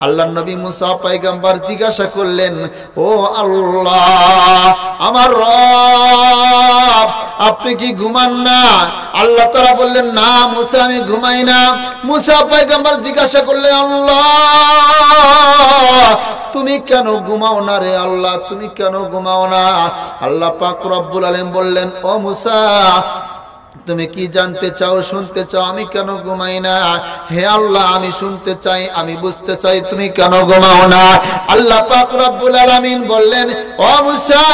আল্লাহর নবী মুসা পয়গম্বর জিজ্ঞাসা করলেন, ও আল্লাহ আমার রব, আপনি কি ঘুমান না? আল্লাহ তাআলা বললেন, না মুসা আমি ঘুমাই না। মুসা পয়গম্বর জিজ্ঞাসা করলেন, আল্লাহ তুমি কেন ঘুমাও না রে আল্লাহ, তুমি কেন ঘুমাও না? আল্লাহ পাক রব্বুল আলামিন বললেন, ও মুসা তুমি কি জানতে চাও, শুনতে চাও আমি কেন ঘুমাই না? হে আল্লাহ আমি শুনতে চাই, আমি বুঝতে চাই তুমি কেন ঘুমাও না। আল্লাহ পাক রব্বুল আলামিন বললেন, ও মুসা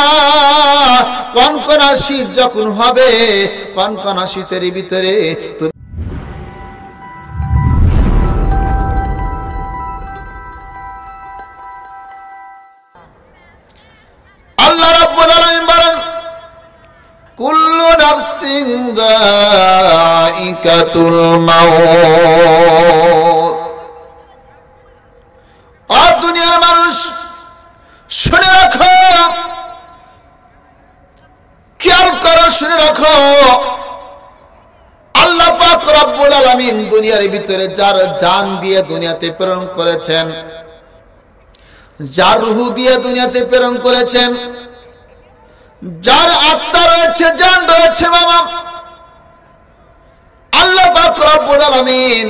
কনকনা শীত যখন হবে, কনকনা শীতের ভিতরে তুমি আল্লাহ রাব্বুল আলামিন বলেন, কুল্লু নাফসিন যায়িকাতুল মাউত। ও দুনিয়ার মানুষ শুনে রাখো, খেয়াল করো, শুনে রাখো, আল্লাহ পাক রব্বুল আলামিন দুনিয়ার ভিতরে যার জান দিয়ে দুনিয়াতে প্রেরণ করেছেন, যার রূহ দিয়ে দুনিয়াতে প্রেরণ করেছেন, যার আত্মা রয়েছে, জান রয়েছে, বাবা আল্লাহ পাক রব্বুল আলামিন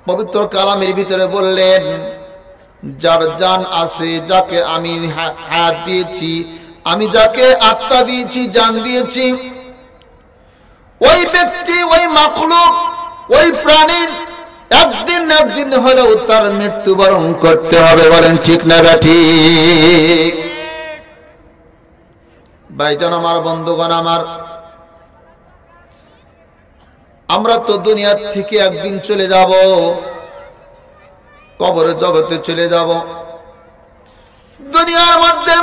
পবিত্র কালামের ভিতরে বললেন, যার জান আছে, যাকে আমি হায়াত দিয়েছি, আমি যাকে আত্মা দিয়েছি, জান দিয়েছি, ওই ব্যক্তি, ওই মাখলুক, ওই প্রাণীর একদিন না একদিন হলেও তার মৃত্যুবরণ করতে হবে। বলেন ঠিক না ঠিক? ভাইজান আমার, বন্ধুগণ আমার, আমরা তো দুনিয়া থেকে একদিন চলে যাব, কবরের জগতে চলে যাব। দুনিয়ার মধ্যে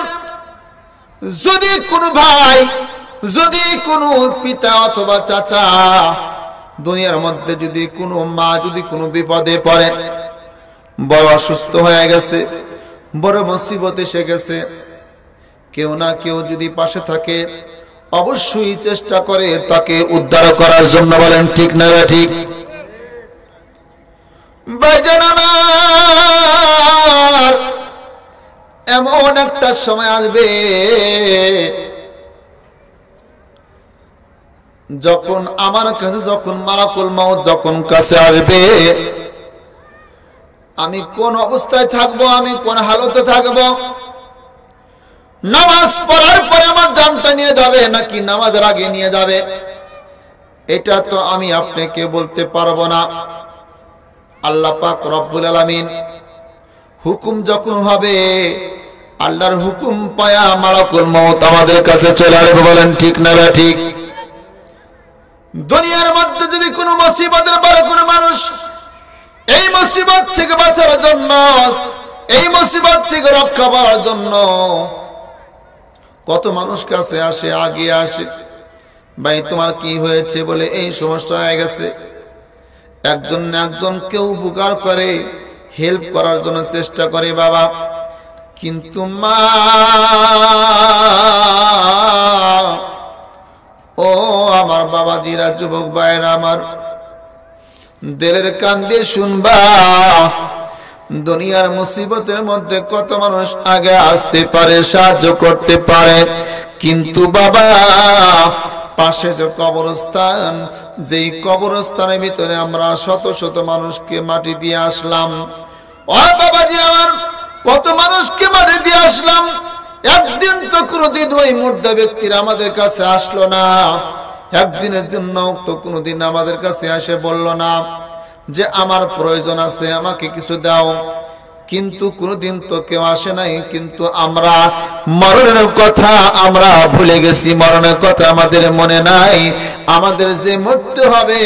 যদি কোনো ভাই, যদি কোনো পিতা অথবা চাচা, দুনিয়ার মধ্যে যদি কোনো মা যদি কোনো বিপদে পড়ে, বড় অসুস্থ হয়ে গেছে, বড় মুসিবত এসে গেছে, কেউ না কেউ যদি পাশে থাকে অবশ্যই চেষ্টা করে তাকে উদ্ধার করার জন্য। বলেন ঠিক না ঠিক? ভাইজান আমার, এমন একটা সময় আসবে যখন আমার কাছে, যখন মালাকুল মাউত যখন কাছে আসবে, আমি কোন অবস্থায় থাকবো, আমি কোন হালতে থাকবো, নামাজ পড়ার পরে আমার জানটা নিয়ে যাবে নাকি নামাজের আগে নিয়ে যাবে, এটা তো আমি আপনাকে বলতে পারবো না। আল্লাহ পাক রব্বুল আলামিন হুকুম যখন হবে, আল্লাহর হুকুম পায়া মালাকুল মাউত আমাদের কাছে চলে আসবে। বলেন ঠিক না ঠিক? দুনিয়ার মধ্যে যদি কোনো মুসিবতের পরে কোনো মানুষ এই মুসিবত থেকে বাঁচার জন্য, এই মুসিবত থেকে রক্ষা পাওয়ার জন্য কত মানুষ কাছে আসে, আগে আসে, ভাই তোমার কি হয়েছে, বলে এই সমস্যা হয়ে গেছে। একজন না একজন কেউ উপকার করে, হেল্প করার জন্য চেষ্টা করে বাবা। কিন্তু মা, ও আমার বাবাজিরা, যুবক ভাইরা আমার, দিলের কান দিয়ে শুনবা, দুনিয়ার মুসিবতের মধ্যে কত মানুষ আগে আসতে পারে, সাহায্য করতে পারে, কিন্তু বাবা পাশে যে কবরস্থান, যেই কবরস্থানের ভিতরে আমরা শত শত মানুষকে মাটি দিয়ে আসলাম, ও বাবাজি আমার, কত মানুষকে মাটি দিয়ে আসলাম, একদিন তো কোনোদিন ওই মুর্দা ব্যক্তিরা আমাদের কাছে আসলো না, একদিনের জন্য তো কোনোদিন আমাদের কাছে এসে বলল না যে আমার প্রয়োজন আছে, আমাকে কিছু দাও, কিন্তু কোনোদিন তো কেউ আসে নাই। কিন্তু আমরা মরণের কথা আমরা ভুলে গেছি, মরণের কথা আমাদের মনে নাই, আমাদের যে মরতে হবে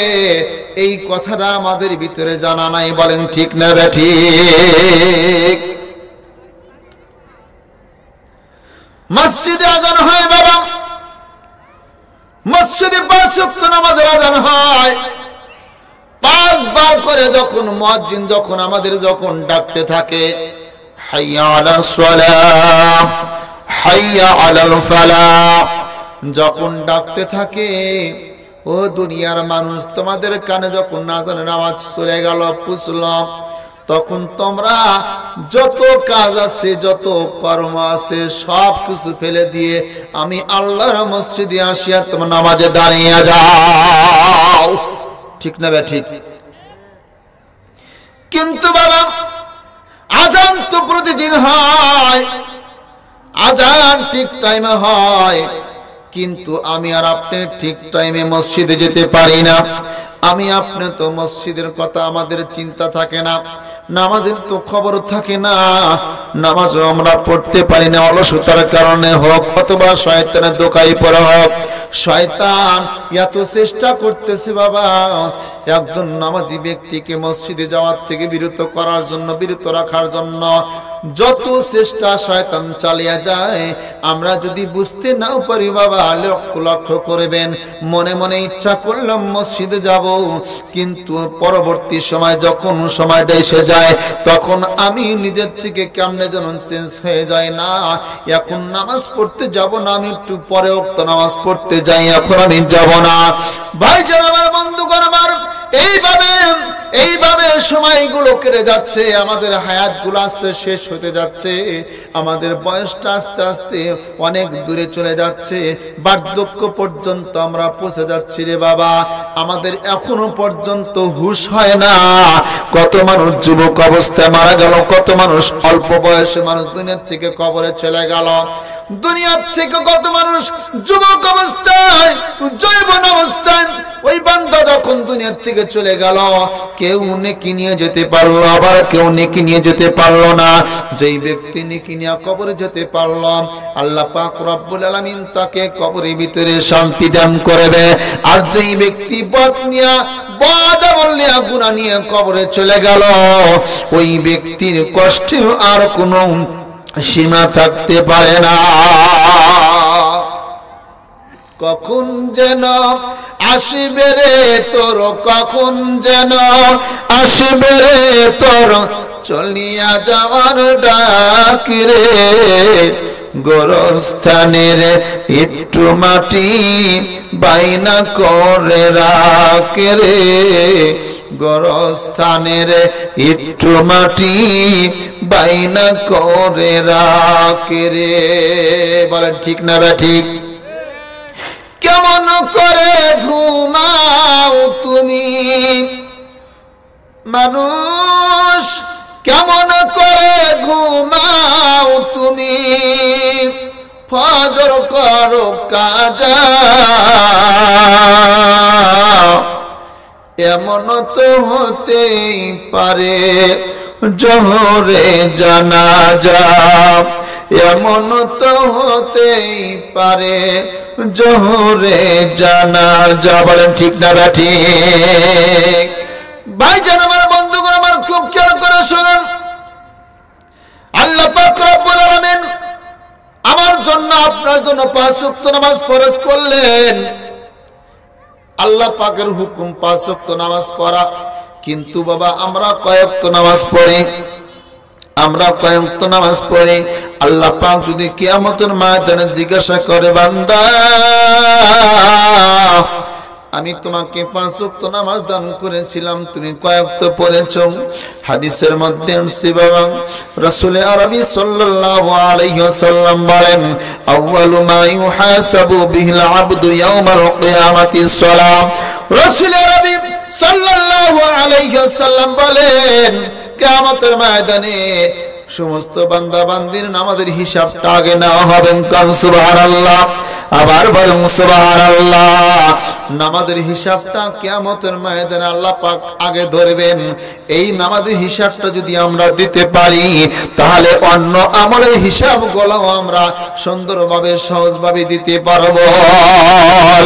এই কথাটা আমাদের ভিতরে জানা নাই। বলেন ঠিক না ঠিক? মসজিদে আজান হয় বাবা, মসজিদে 5 ওয়াক্ত নামাজের আজান হয়, 5 বার করে যখন মুয়াজ্জিন যখন আমাদের যখন ডাকতে থাকে, হাইয়া আলাস সালাহ, হাইয়া আলাল ফালাহ, যখন ডাকতে থাকে, ও দুনিয়ার মানুষ, তোমাদের কানে যখন আজানের আওয়াজ চলে গেল, পুছলাম, তখন তোমরা যত কাজ আছে, যত কর্ম আছে, সব কিছু ফেলে দিয়ে আমি আল্লাহর মসজিদে আসিয়া তোমার নামাজে দাঁড়িয়ে যাও। ঠিক না বে ঠিক? কিন্তু বাবা আজান তো প্রতিদিন হয়, আজান ঠিক টাইমে হয়, কিন্তু আমি আর আপনি ঠিক টাইমে মসজিদে যেতে পারি না। আমি আপনি তো মসজিদের কথা আমাদের চিন্তা থাকে না, নামাজের তো খবর থাকে না, নামাজও আমরা পড়তে পারি না, অলসতার কারণে হোক অথবা শয়তানের দোকাই পড়া হোক। শয়তান এত চেষ্টা করতেছে বাবা একজন নামাজি ব্যক্তিকে মসজিদে যাওয়ার থেকে বিরত করার জন্য, বিরত রাখার জন্য যত চেষ্টা শয়তান চালিয়ে যায়। আমরা যদি বুঝতে নাও পারি বাবা, লক্ষ্য করবেন মনে মনে ইচ্ছা করলাম মসজিদে যাব, কিন্তু পরবর্তী সময় যখন সময়টা এসে যায় তখন আমি নিজের থেকে কেমনে যেন চেঞ্জ হয়ে যায়। না, এখন নামাজ পড়তে যাব না, আমি একটু পরে ওয়াক্ত নামাজ পড়তে যাই, এখন আমি যাব না। ভাইজান আমার, বন্ধুগণ আমার, এইভাবে সময়গুলো কেটে যাচ্ছে, আমাদের হায়াতগুলো আস্তে শেষ হতে যাচ্ছে, আমাদের বয়সটা আস্তে আস্তে অনেক দূরে চলে যাচ্ছে, বার্ধক্য পর্যন্ত আমরা পৌঁছে যাচ্ছি রে বাবা। আমাদের এখনো পর্যন্ত হুঁশ হয় না। কত মানুষ যুবক অবস্থায় মারা গেল, কত মানুষ অল্প বয়সে মানুষ দুনিয়ার থেকে কবরে চলে গেল। দুনিয়ার থেকে কত মানুষ যুবক অবস্থায়, যৌবন অবস্থায়, ওই বান্দা যখন দুনিয়ার থেকে চলে গেল, কেউ নেকি নিয়ে যেতে পারলো, আবার কেউ নেকি নিয়ে যেতে পারলো না। যেই ব্যক্তি নেকি নিয়ে কবরে যেতে পারলো, আল্লাহ পাক রব্বুল আলামিন তাকে কবরের ভিতরে শান্তি দান করবে। আর যেই ব্যক্তি বদ আমল নিয়ে, গুনাহ নিয়ে কবরে চলে গেল, ওই ব্যক্তির কষ্টে আর কোনো সীমা থাকতে পারে না। কখন যেন আসবে রে তোর, কখন যেন আসবে রে তোর চলিয়া যাওয়ার ডাক রে। গোরস্থানের একটু মাটি বাইনা করে রাখ রে, গোরস্থানের একটু মাটি বাইনা করে রাখ রে। বলেন ঠিক না বে ঠিক? কেমন করে ঘুমাও তুমি মানুষ, কেমন করে ঘুমাও তুমি, ফজর করো কাজা, এমন তো হতেই পারে জোহরে জানাজা, এমন তো হতেই পারে জোহরে জানাজা। বলেন ঠিক না ব্যাঠি? ভাইজান আমার, বন্ধুগণ আমার, খুব খেয়াল করে শুনুন। আল্লাহ পাক রব্বুল আলামিন আমার জন্য, আপনার জন্য 5 ওয়াক্ত নামাজ ফরজ করলেন। আল্লাহ পাকের হুকুম 5 ওয়াক্ত নামাজ পড়া, কিন্তু বাবা আমরা কয় ওয়াক্ত নামাজ পড়ি? আমরা কয় ওয়াক্ত নামাজ পড়ি? আল্লাহ পাক যদি কিয়ামতের ময়দানে জিজ্ঞাসা করে, বান্দা আমি তোমাকে 5 ওয়াক্ত নামাজ দান করেছিলাম, তুমি কয় ওয়াক্ত পড়েছো? হাদিসের মধ্যে আসছে বাবা, রাসূল আরবি সাল্লাল্লাহু আলাইহি ওয়াসাল্লাম বলেন, আউয়ালু মা ইউহাসাবু বিহিল আবদু ইয়াউমাল কিয়ামাতিস সালাম। রাসূল আরবি সাল্লাল্লাহু আলাইহি ওয়াসাল্লাম বলেন, কিয়ামতের ময়দানে সমস্ত বান্দা বান্দির নামাজের হিসাবটা আগে নেওয়া হবে। কান সুবহানাল্লাহ, আবার বলুন সুবহানাল্লাহ। নামাজের হিসাবটা কিয়ামতের ময়দানে আল্লাহ পাক আগে ধরবেন। এই নামাজের হিসাবটা যদি আমরা দিতে পারি, তাহলে অন্য আমলের হিসাবগুলো আমরা সুন্দরভাবে সহজভাবে দিতে পারবো।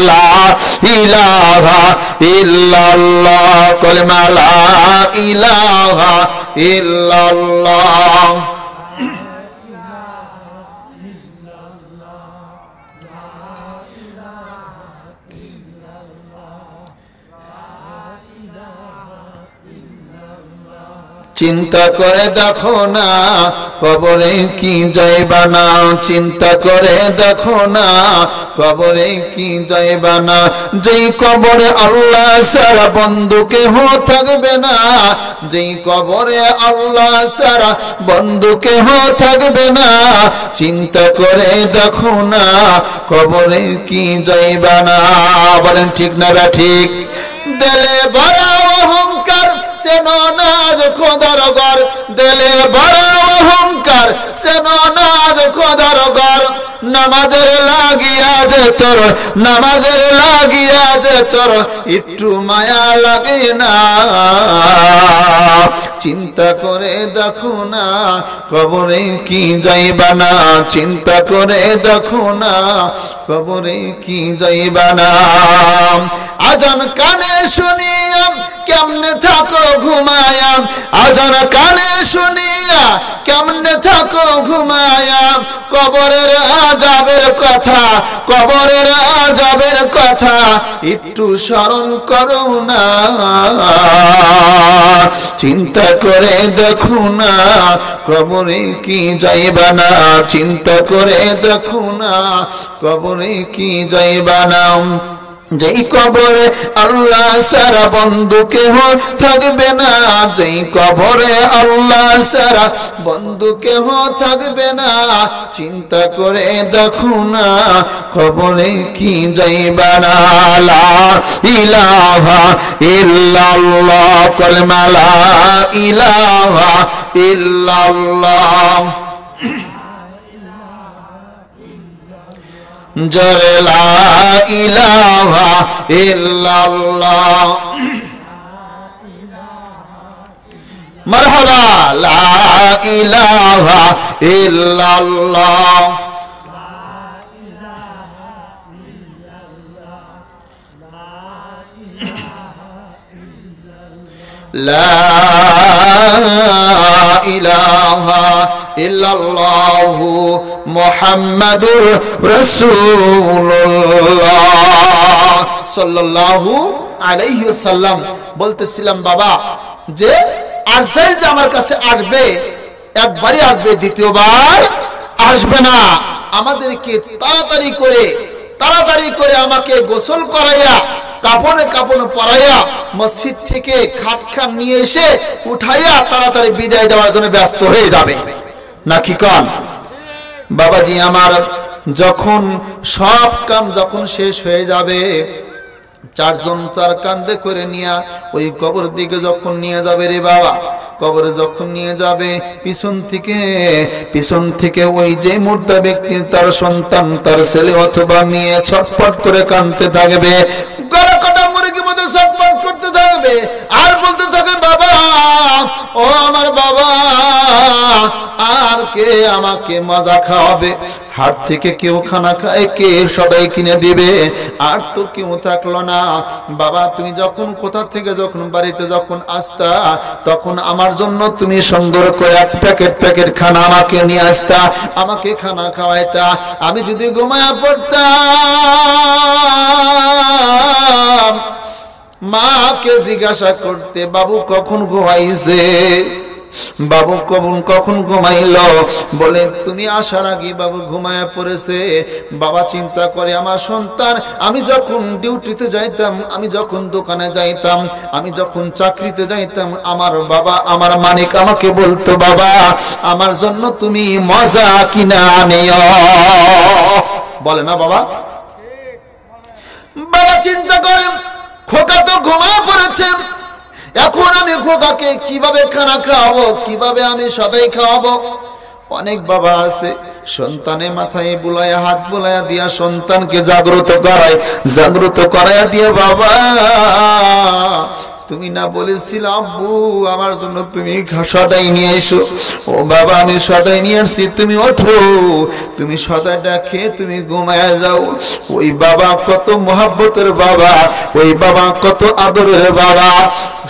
লা ইলাহা ইল্লাল্লাহ, কলিমা লা ইলাহা ইল্লাল্লাহ। চিন্তা করে দেখো না কবরে কি যাইবা না, চিন্তা করে দেখো না কবরে কি যাইবা না। যেই কবরে আল্লাহ ছাড়া বন্ধু কেহ থাকবে না, যেই কবরে আল্লাহ ছাড়া বন্ধু কেহ থাকবে না, চিন্তা করে দেখো না কবরে কি যাইবা না। বলেন ঠিক না ঠিক? দিলে বড় অহংকার চেনো না খোদার ঘর, দিলে বড় অহংকার চেনো না খোদার ঘর। নামাজের লাগিয়া যে তোর, নামাজের লাগিয়া যে তোর একটু মায়া লাগে না, চিন্তা করে দেখো না কবরে কি যাইবা না, চিন্তা করে দেখো না কবরে কি যাইবা না। আজান কানে শুনিয়া কেমনে থাকো ঘুমায়া, আজান কানে শুনিয়া কেমনে থাকো ঘুমায়া। কবরের আযাবের কথা, কবরের আযাবের কথা একটু স্মরণ করো না, চিন্তা করে দেখো না কবরে কি যাইবা না, চিন্তা করে দেখো না কবরে কি যাইবা না। যেই কবরে আল্লাহ ছাড়া বন্ধু কেহ থাকবে না, যেই কবরে আল্লাহ ছাড়া বন্ধু কেহ থাকবে না, চিন্তা করে দেখো না কবরে কি যাইবা না। লা ইলাহা ইল্লাল্লাহ, কালেমা লা ইলাহা ইল্লাল্লাহ, জোরে লা ইলাহা ইল্লাল্লাহ। মারহাবা, লা ইলাহা ইল্লাল্লাহ। লা ইলাহা ইল্লাল্লাহু মুহাম্মাদুর রাসূলুল্লাহ সাল্লাল্লাহু আলাইহি ওয়াসাল্লাম বলতেছিলাম বাবা যে আরসাইল যে আমার কাছে আসবে, একবারই আসবে, দ্বিতীয়বার আসবে না। আমাদেরকে তাড়াতাড়ি করে আমাকে গোসল করাইয়া কাপড়ে কাপড় পরাইয়া মসজিদ থেকে খাটখান নিয়ে এসে উঠাইয়া তাড়াতাড়ি বিদায় দেওয়ার জন্য ব্যস্ত হয়ে যাবে নাকি কন? বাবাজি আমার যখন সব কাম যখন শেষ হয়ে যাবে, চারজন চার কান্দে করে নিয়ে ওই কবর দিকে যখন নিয়ে যাবে রে বাবা, কবরে যখন নিয়ে যাবে পিছন থেকে ওই যে মুর্দা ব্যক্তির তার সন্তান, তার ছেলে অথবা মেয়ে ছটফট করে কাঁদতে থাকবে, গলা কাটা মুরগির মধ্যে ছটফট করতে থাকবে আর বলতে থাকে বাবা, ও আমার বাবা, আর কে আমাকে মজা খাওয়াবে? হাট থেকে কেউ খানা খায়, কে সবাই কিনে দিবে, আর তো কেউ থাকলো না। বাবা তুমি যখন কোথা থেকে যখন বাড়িতে যখন আসতা, তখন আমার জন্য তুমি সুন্দর করে এক প্যাকেট খানা আমাকে নিয়ে আসতা, আমাকে খানা খাওয়াইতা। আমি যদি ঘুমায়া পড়তাম, মাকে জিজ্ঞাসা করতে বাবু কখন ঘুমাইছে, বাবু কখন ঘুমাইল, বলে তুমি আসার আগে বাবু ঘুমায়া পড়েছে। বাবা চিন্তা করে আমার সন্তান, আমি যখন ডিউটিতে যাইতাম, আমি যখন দোকানে যাইতাম, আমি যখন চাকরিতে যাইতাম, আমার বাবা আমার মানিক আমাকে বলতো বাবা আমার জন্য তুমি মজা কিনা আনিও, বলে না বাবা? বাবা চিন্তা করে খোকা তো ঘুমায় পড়েছে, এখন আমি খোকাকে কিভাবে খানা খাওয়াবো, কিভাবে আমি সদাই খাওয়াবো? অনেক বাবা আছে সন্তানের মাথায় বুলায়া হাত বুলায়া দিয়া সন্তানকে জাগ্রত করায়া দিয়ে বাবা তুমি না বলেছিল আব্বু আমার জন্য তুমি সদাই নিয়ে এসো, ও বাবা আমি সদাই নিয়ে আসছি, তুমি ওঠো, তুমি সদাইটা খেয়ে তুমি ঘুমায়া যাও। ওই বাবা কত মহব্বতের বাবা, ওই বাবা কত আদরের বাবা।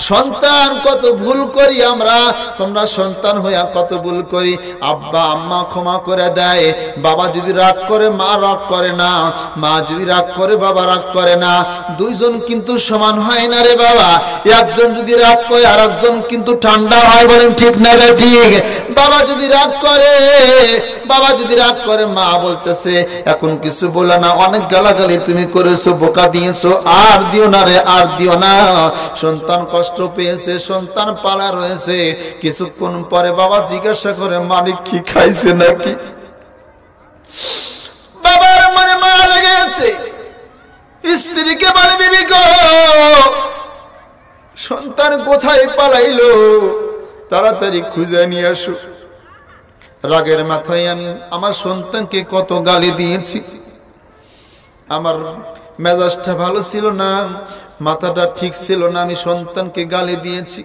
সন্তান কত ভুল করি আমরা, তোমরা সন্তান হইয়া কত ভুল করি। আব্বা আম্মা ক্ষমা করে দেয়, বাবা যদি রাগ করে মা রাগ করে না, মা যদি রাগ করে বাবা রাগ করে না, দুইজন কিন্তু সমান হয় না রে বাবা। একজন যদি রাগ করে আর একজন কিন্তু ঠান্ডা হয়, বলেন ঠিক না ঠিক? বাবা যদি রাগ করে মা বলতেছে এখন কিছু বলে না, অনেক গালাগালি তুমি করেছো, বোকা দিয়েছো, আর দিও না রে, আর দিও না। সন্তান কষ্ট পেয়েছে, সন্তান পালা রয়েছে। কিছুক্ষণ পরে বাবা জিজ্ঞাসা করে মালিক কি খাইছে নাকি? বাবার মনে মায়া লেগে গেছে। স্ত্রীকে বলে বিবি গো, সন্তান কোথায় পালাইলো, তাড়াতাড়ি খুঁজে নিয়ে আসো। রাগের মাথায় আমি আমার সন্তানকে কত গালি দিয়েছি, আমার মেজাজটা ভালো ছিল না, মাথাটা ঠিক ছিল না, আমি সন্তানকে গালি দিয়েছি।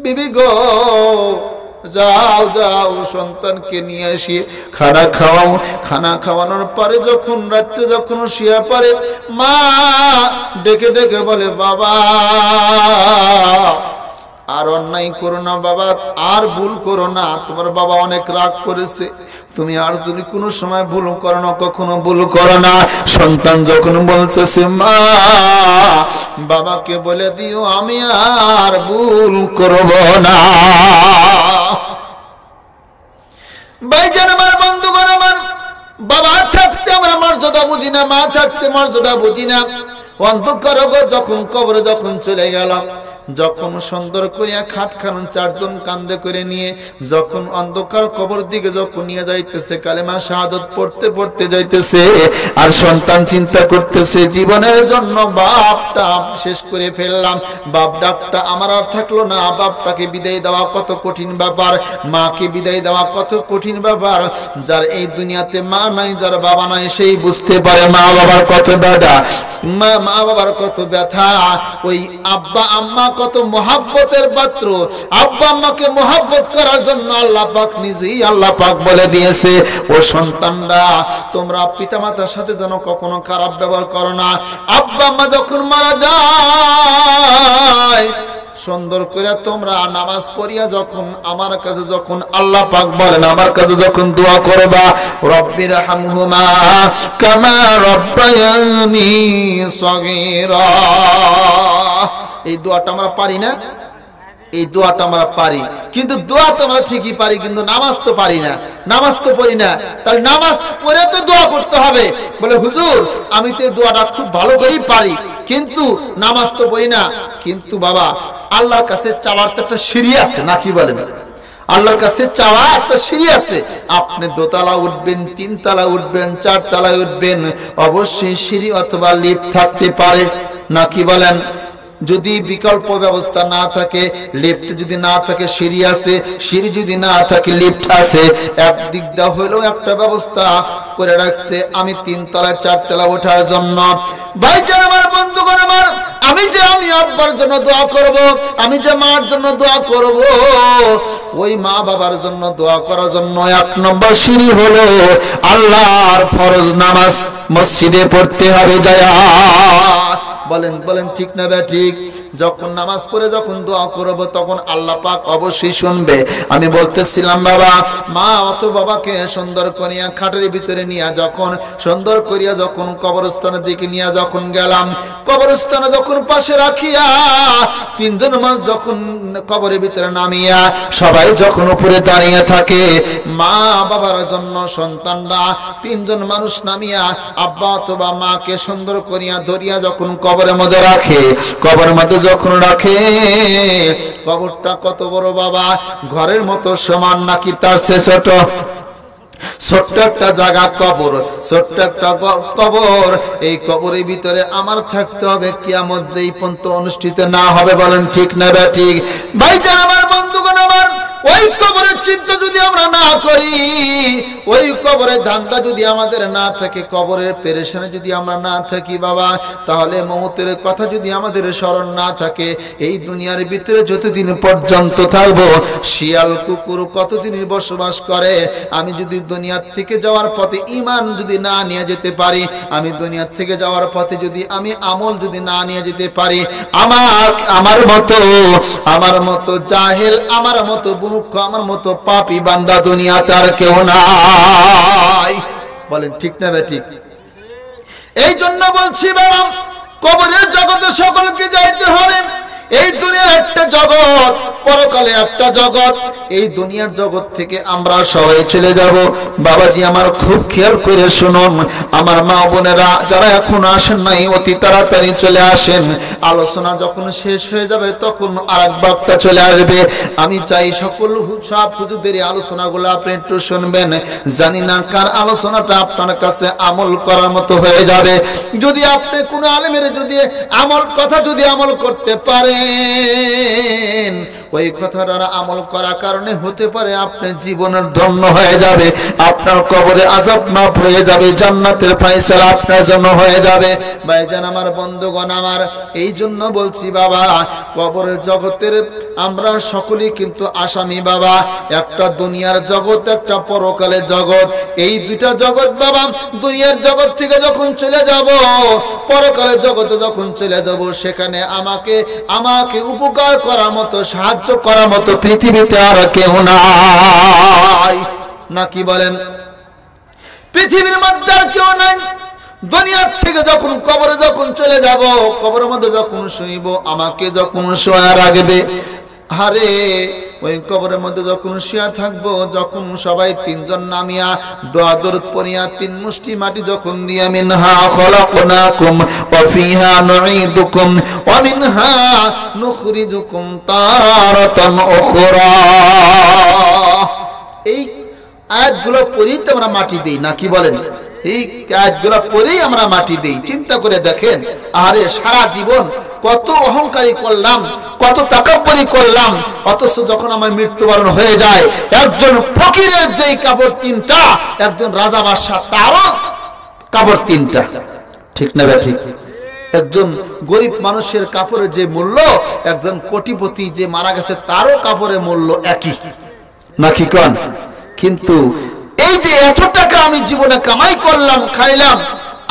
বিবি গো যাও যাও, সন্তানকে নিয়ে আসি, খানা খাওয়াও। খানা খাওয়ানোর পরে যখন রাত্রে যখন শুয়ে পড়ে, মা ডেকে ডেকে বলে বাবা আর অন্যায় করো না বাবা, আর ভুল করো না, তোমার বাবা অনেক রাগ করেছে, তুমি আর যদি কোনো সময় ভুল করো না, কখনো ভুল করো না। সন্তান যখন বলতেছে মা বাবাকে বলে দিও আমি আর ভুল করব না। ভাইজান আমার, বন্ধুগণ আমার, বাবা থাকতে আমরা মর্যাদা বুঝি না, মা থাকতে মর্যাদা বুঝি না। অন্ধকার যখন কবরে যখন চলে গেলাম, যখন সুন্দর করিয়া খাটখান চারজন কান্দে করে নিয়ে যখন অন্ধকার কবর দিকে যখন নিয়ে যাইতেছে, কালেমা শাহাদাত পড়তে পড়তে যাইতেছে, আর সন্তান চিন্তা করতেছে জীবনের জন্য বাপটা শেষ করে ফেললাম, বাপ ডাকটা আমার আর থাকলো না, বাপটাকে বিদায় দেওয়া কত কঠিন ব্যাপার, মাকে বিদায় দেওয়া কত কঠিন ব্যাপার। যার এই দুনিয়াতে মা নাই, যার বাবা নাই, সেই বুঝতে পারে মা বাবার কত ব্যথা, মা বাবার কত ব্যথা। ওই আব্বা আম্মা কত মহাব্বতের পাত্র, আব্বা আম্মাকে মহাব্বত করার জন্য আল্লাহ পাক নিজেই আল্লাহ পাক বলে দিয়েছে, ও সন্তানরা তোমরা পিতামাতার সাথে যেন কখনো খারাপ ব্যবহার করো না। আব্বা আম্মা যখন মারা যায়, সুন্দর করে তোমরা নামাজ পড়িয়া যখন আমার কাছে যখন আল্লাহ পাক বলেন আমার কাছে যখন দোয়া করবা, রব্বির হামহুমা কামা রব্বায়ানি সগীরা, এই দোয়াটা আমরা পারি না? এই দোয়াটা আমরা পারি, কিন্তু দোয়া তো আমরা ঠিকই পারি, কিন্তু নামাজ তো পারি না, নামাজ তো পড়ি না। তাহলে নামাজ পড়ে তো দোয়া করতে হবে। বলে হুজুর আমি তো এই দোয়াটা খুব ভালো করেই পারি, কিন্তু নামাজ তো পড়ি না। কিন্তু বাবা আল্লাহর কাছে চাওয়ার তো একটা সিঁড়ি আছে, নাকি বলেন? আল্লাহর কাছে চাওয়া একটা সিঁড়ি আছে। আপনি দোতলা উঠবেন, তিনতলা উঠবেন, চারতলা উঠবেন, অবশ্যই সিঁড়ি অথবা লিফট থাকতে পারে, নাকি বলেন? যদি বিকল্প ব্যবস্থা না থাকে, লিফট যদি না থাকে সিঁড়ি আছে, সিঁড়ি যদি না থাকে লিফট আছে, একদিক দা হলেও একটা ব্যবস্থা করে রাখছে আমি তিনতলা চারতলা ওঠার জন্য। ভাইজান আমার, বন্ধুগণ আমার, আমি আব্বার জন্য দোয়া করব, আমি যে মার জন্য দোয়া করব, ওই মা বাবার জন্য দোয়া করার জন্য এক নম্বর সিঁড়ি হলো আল্লাহর ফরজ নামাজ মসজিদে পড়তে হবে যায়। বলেন বলেন ঠিক না বে ঠিক? যখন নামাজ পড়ে যখন দোয়া করব তখন আল্লাহ পাক অবশ্যই শুনবে। আমি বলতেছিলাম বাবা মা অত বাবাকে সুন্দর করিয়া খাটের ভিতরে নিয়ে যখন সুন্দর করিয়া যখন কবরস্থানের দিকে নিয়ে যখন গেলাম, কবরস্থানে যখন পাশে রাখিয়া তিনজন মানুষ যখন কবরের ভিতরে নামিয়া সবাই যখন উপরে দাঁড়িয়ে থাকে, মা বাবার জন্য সন্তানরা তিনজন মানুষ নামিয়া আব্বা অথবা মাকে সুন্দর করিয়া ধরিয়া যখন কবরের মধ্যে রাখে, কবরের মধ্যে যখন রাখে, কবরটা কত বড় বাবা, ঘরের মতো সমান নাকি তার সে ছোট? ছোট্ট একটা জায়গা কবর, ছোট্ট একটা কবর। এই কবরের ভিতরে আমার থাকতে হবে কিয়ামত যেই পর্যন্ত অনুষ্ঠিত না হবে। বলেন ঠিক না বে ঠিক? ভাইজান আমার, বন্ধুগণ আমার, ওই কবরের চিন্তা যদি আমরা না করি, ওই কবরের ধান্দা যদি আমাদের না থাকে, কবরের পেরেশানি যদি আমরা না থাকি বাবা, তাহলে মওতের কথা যদি আমাদের স্মরণ না থাকে, এই দুনিয়ার ভিতরে যতদিন পর্যন্ত থাকবো, শিয়াল কুকুর কতদিন বসবাস করে। আমি যদি দুনিয়ার থেকে যাওয়ার পথে ঈমান যদি না নিয়ে যেতে পারি, আমি দুনিয়ার থেকে যাওয়ার পথে যদি আমি আমল যদি না নিয়ে যেতে পারি, আমার মতো জাহেল, আমার মতো মূর্খ, আমার মতো পাপী বান্দা দুনিয়াতে আর কেউ নাই। বলেন ঠিক না বে ঠিক? এই জন্য বলছি বাবা, কবরের জগতে সকলকে যাইতে হবে। এই দুনিয়ার একটা জগৎ, পরকালে একটা জগৎ। এই দুনিয়ার জগৎ থেকে আমরা সবাই চলে যাব। বাবাজি আমার খুব খেয়াল করে শুনুন, আমার মা বোনেরা যারা এখন আসেন নাই অতি তাড়াতাড়ি চলে আসেন। আলোচনা যখন শেষ হয়ে যাবে তখন আরেক বক্তা চলে আসবে। আমি চাই সব হুজুরদের আলোচনাগুলো আপনি একটু শুনবেন। জানি না কার আলোচনাটা আপনার কাছে আমল করার মতো হয়ে যাবে। যদি আপনি কোনো আলেমের যদি আমল করতে পারেন, ওই কথাটার আমল করার কারণে হতে পারে আপনার জীবনের ধন্য হয়ে যাবে, আপনার কবরে আযাব মাফ হয়ে যাবে, জান্নাতের ফয়সালা আপনার জন্য হয়ে যাবে। ভাইজান আমার, বন্ধুগণ আমার, এই জন্য বলছি বাবা, কবরের জগতের আমরা সকলেই কিন্তু আসামি বাবা। একটা দুনিয়ার জগৎ, একটা পরকালের জগৎ। এই দুইটা জগৎ বাবা, দুনিয়ার জগৎ থেকে যখন চলে যাব, পরকালের জগতে যখন চলে যাব, সেখানে আমাকে উপকার করার মতো, সাহায্য করার মতো পৃথিবীতে আর কেউ নাই। না কি বলেন? পৃথিবীর মধ্যে আর কেউ নাই। দুনিয়ার থেকে যখন কবরে যখন চলে যাব, কবরের মধ্যে যখন শুইব, আমাকে যখন শোয়া রাখবে, আরে ওই কবরের মধ্যে যখন শুয়া থাকবো, যখন সবাই তিনজন নামিয়া দোয়া দরুদ পড়িয়া তিন মুষ্টি মাটি যখন দিয়া মিনহা খলাকনাকুম ওয়া ফিহা নুঈদুকুম ওয়া মিনহা নুখরিজুকুম তারাতান উখরা, এই আয়াতগুলো পড়েই তো আমরা মাটি দেই। না কি বলেন? এই আয়াতগুলো পড়েই আমরা মাটি দেই। চিন্তা করে দেখেন, আরে সারা জীবন কত অহংকারী করলাম, কত তাকাব্বুরি করলাম, অথচ যখন আমার মৃত্যুবরণ হয়ে যায়, একজন ফকিরের যেই কাপড় তিনটা, একজন রাজা বাদশা তারও কাপড় তিনটা। ঠিক না বে ঠিক? একজন গরিব মানুষের কাপড়ের যে মূল্য, একজন কোটিপতি যে মারা গেছে তারও কাপড়ের মূল্য একই। নাকি কোন? কিন্তু এই যে এত টাকা আমি জীবনে কামাই করলাম, খাইলাম,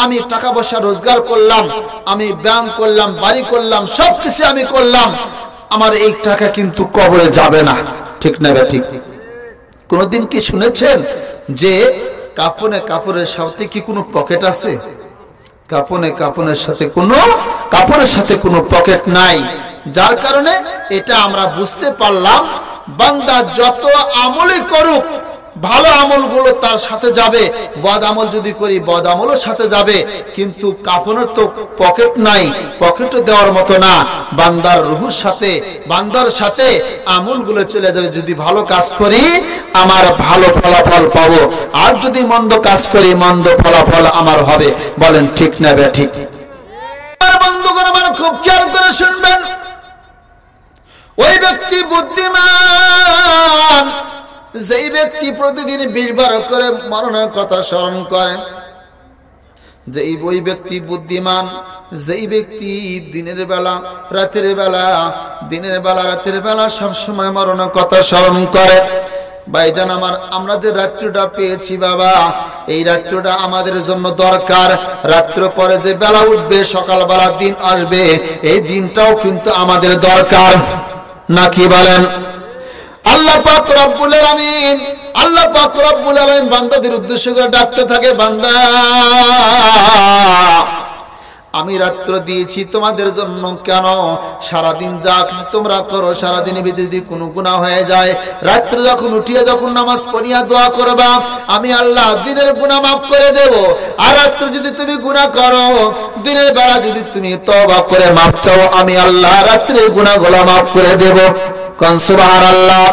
আমি টাকা পয়সা রোজগার করলাম, আমি ব্যায়াম করলাম, বাড়ি করলাম, সবকিছু আমি করলাম, আমার এই টাকা কিন্তু কবরে যাবে না। ঠিক না বে ঠিক? কোনদিন কি শুনেছেন যে কাপড়ের সাথে কি কোনো পকেট আছে? কাপড়ের সাথে কোনো পকেট নাই। যার কারণে এটা আমরা বুঝতে পারলাম, বান্দা যত আমলই করুক, ভালো আমলগুলো তার সাথে যাবে, বদ আমল যদি করি বদ আমলও সাথে যাবে, কিন্তু কাফনের তো পকেট নাই, পকেটও দেওয়ার মতো না। বান্দার রূহের সাথে, বান্দার সাথে আমলগুলো চলে যাবে। যদি ভালো কাজ করি আমার ভালো ফলাফল পাবো, আর যদি মন্দ কাজ করি মন্দ ফলাফল আমার হবে। বলেন ঠিক না বে ঠিক? বন্ধুগণ আমার, খুব খেয়াল করে শুনবেন, ওই ব্যক্তি বুদ্ধিমান যেই ব্যক্তি প্রতিদিন 20 বার করে মরণের কথা স্মরণ করে, ওই ব্যক্তি বুদ্ধিমান যেই ব্যক্তি দিনের বেলা রাতের বেলা সব সময় মরণের কথা স্মরণ করে। ভাইজান আমার, আমরা যে রাত্রিটা পেয়েছি বাবা, এই রাত্রিটা আমাদের জন্য দরকার। রাত্র পরে যে বেলা উঠবে, সকালবেলা দিন আসবে, এই দিনটাও কিন্তু আমাদের দরকার। নাকি বলেন? আল্লাহ পাক রব্বুল আলামিন বান্দাদের উদ্দেশ্য করে ডাকতে থাকে, বান্দা আমি রাত্র দিয়েছি তোমাদের জন্য, কেন? সারাদিন যা কিছু তোমরা করো, সারাদিনের ভিতরে যদি কোনো গুনাহ হয়ে যায়, রাত্রে যখন উঠিয়ে যখন নামাজ পড়িয়া দোয়া করবা, আমি আল্লাহ দিনের গুনাহ মাফ করে দেব। আর রাত্রে যদি তুমি গুনাহ করো, দিনের বেলা যদি তুমি তওবা করে মাফ চাও, আমি আল্লাহ রাত্রের গুনাহগুলো মাফ করে দেব। কোন সুবহানাল্লাহ।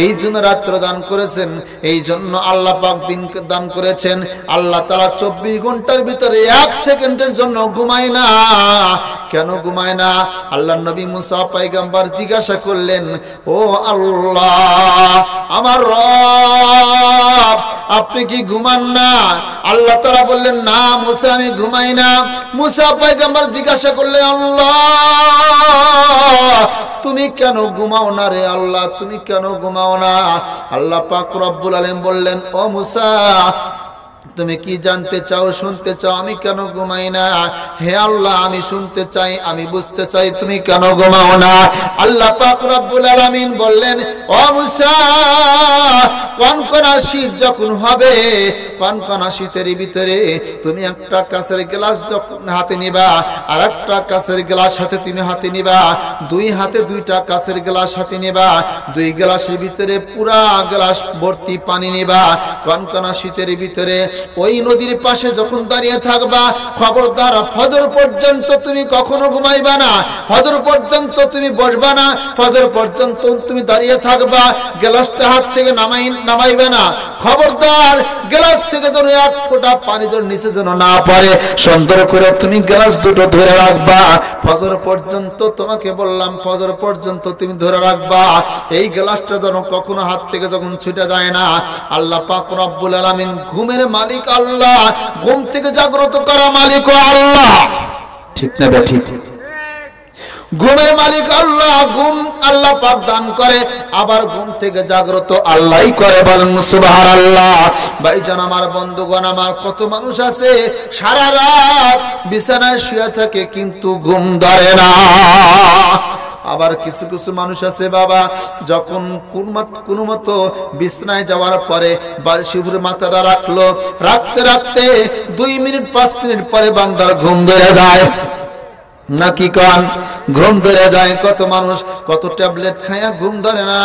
এই জন্য রাত্র দান করেছেন, এই জন্য আল্লাহ পাক দিন দান করেছেন। আল্লাহ তাআলা 24 ঘন্টার ভিতরে 1 সেকেন্ডের জন্য ঘুমায় না। কেন ঘুমায় না? আল্লাহর নবী মুসা পয়গম্বর জিজ্ঞাসা করলেন, ও আল্লাহ আমার রব, আপনি কি ঘুমান না? আল্লাহ তাআলা বললেন, না মুসা আমি ঘুমাই না। মুসা পয়গম্বর জিজ্ঞাসা করলেন, আল্লাহ তুমি কেন ঘুমাও না রে আল্লাহ, তুমি কেন ঘুমাও না? আল্লাহ পাক রব্বুল আলামিন বললেন, ও মুসা তুমি কি জানতে চাও, শুনতে চাও আমি কেন ঘুমাই না? হে আল্লাহ আমি শুনতে চাই, আমি বুঝতে চাই তুমি কেন ঘুমাও না। আল্লাহ পাক রব্বুল আলামিন বললেন, ও মুসা কনকনা শীত যখন হবে, কনকনা শীতের ভিতরে তুমি একটা কাঁচের গ্লাস যখন হাতে নিবা, আর একটা কাঁচের গ্লাস হাতে তুমি হাতে নিবা, দুই হাতে দুইটা কাঁচের গ্লাস হাতে নিবা, দুই গ্লাসের ভিতরে পুরা গ্লাস ভর্তি পানি নিবা। কনকনা শীতের ভিতরে ওই নদীর পাশে যখন দাঁড়িয়ে থাকবা, খবরদার ফজর পর্যন্ত তুমি কখনো ঘুমাইবা না, ফজর পর্যন্ত তুমি বসবা না, ফজর পর্যন্ত তুমি দাঁড়িয়ে থাকবা, গ্লাসটা হাত থেকে নামাইবে না। খবরদার গ্লাস থেকে যেন এক ফোঁটা পানি যেন নিচে যেন না পড়ে, সুন্দর করে তুমি গ্লাস দুটো ধরে রাখবা। ফজর পর্যন্ত তোমাকে বললাম, ফজর পর্যন্ত তুমি ধরে রাখবা। এই গ্লাসটা যেন কখনো হাত থেকে যখন ছুটে যায় না। আল্লাহ পাক রব্বুল আলামিন ঘুমের মালিক আল্লাহ, ঘুম থেকে জাগ্রত করা মালিক আল্লাহ, ঠিক না ঠিক? ঘুমের মালিক আল্লাহ, ঘুম আল্লাহ পাক দান করে, আবার ঘুম থেকে জাগ্রত আল্লাহই করে, বলেন সুবহানাল্লাহ। ভাইজান আমার, বন্ধুগণ আমার, কত মানুষ আছে সারা রাত বিছানায় শুয়ে থাকে কিন্তু ঘুম ধরে না। আবার কিছু কিছু মানুষ আছে বাবা, যখন কোনো মতো বিছানায় যাওয়ার পরে বালিশের উপরে মাথাটা রাখলো, রাখতে রাখতে 2 মিনিট 5 মিনিট পরে বান্দার ঘুম ধরে যায়, নাকি কান ঘুম ধরে যায়। কত মানুষ কত ট্যাবলেট খায়া ঘুম ধরে না,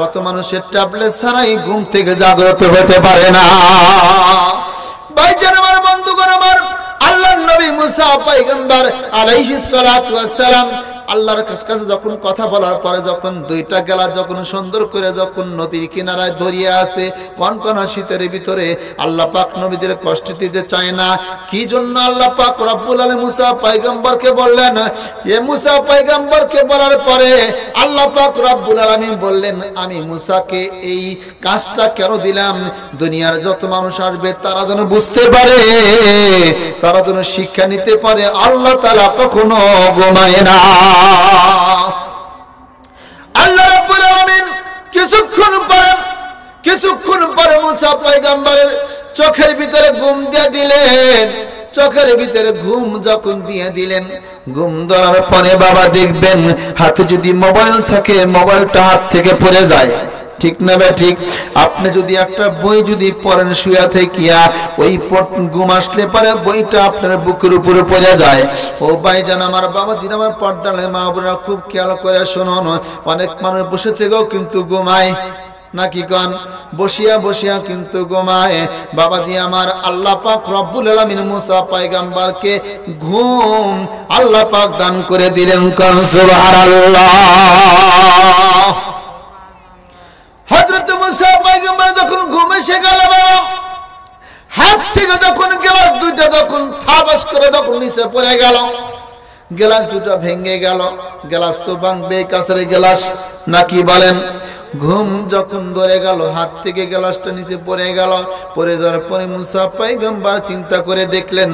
কত মানুষের ট্যাবলেট ছাড়াই ঘুম থেকে জাগ্রত হতে পারে না। ভাইজান আমার, বন্ধুগণ আমার, আল্লাহর নবী মুসা পয়গম্বর আলাইহিস সালাতু ওয়াস সালাম আল্লাহর কাছে যখন কথা বলার পরে যখন দুইটা গেলা যখন সুন্দর করে যখন নদীর কিনারায় ধরিয়ে আছে, কনকনা শীতের ভিতরে আল্লাহ পাক নবীদের কষ্ট দিতে চায় না। কি জন্য আল্লাহ পাক রব্বুল আলামিন মুসা পয়গম্বরকে বললেন, এ মুসা পয়গম্বরকে বলার পরে আল্লাহ পাক রব্বুল আলামিন বললেন, আমি মুসাকে এই কাজটা কেন দিলাম, দুনিয়ার যত মানুষ আসবে তারা যেন বুঝতে পারে, তারা যেন শিক্ষা নিতে পারে আল্লাহ তাআলা কখনো ঘুমায় না। আল্লাহ রাব্বুল আলামিন কিছুক্ষণ পরে মুসা পয়গম্বরের চোখের ভিতরে ঘুম দিয়ে দিলেন। চোখের ভিতরে ঘুম যখন দিয়ে দিলেন, ঘুম ধরার পরে বাবা দেখবেন হাতে যদি মোবাইল থাকে, মোবাইলটা হাত থেকে পড়ে যায়, ঠিক না বে ঠিক? আপনি যদি একটা বই যদি পড়েন শুয়া থেকিয়া, ওই ঘুম আসলে পরে বইটা আপনার বুকের উপরে পড়ে যায়। ও ভাইজান আমার, বাবাজি আমার, পর্দালে মা বোনেরা খুব খেয়াল করে শুনুন, অনেক মানুষ বসে থেকেও কিন্তু ঘুমায়, নাকি কন? বসিয়া বসিয়া কিন্তু ঘুমায়। বাবাজি আমার, আল্লাহ পাক রব্বুল আলামিন মুসা পয়গম্বরকে ঘুম আল্লাহ পাক দান করে দিলেন, কোন সুবহানাল্লাহ। হযরত মুসা পয়গম্বর যখন ঘুম এসে গেল বাবা, হাত থেকে যখন গ্লাস দুইটা যখন থাবাস করে যখন নিচে পড়ে গেল, গ্লাস দুটো ভেঙে গেল। গ্লাস তো ভাঙবে, কাছের গ্লাস, নাকি বলেন? ঘুম যখন ধরে গেল, হাত থেকে গ্লাসটা নিচে পড়ে গেল। পড়ে যাওয়ার পরে মুসা পয়গম্বর চিন্তা করে দেখলেন,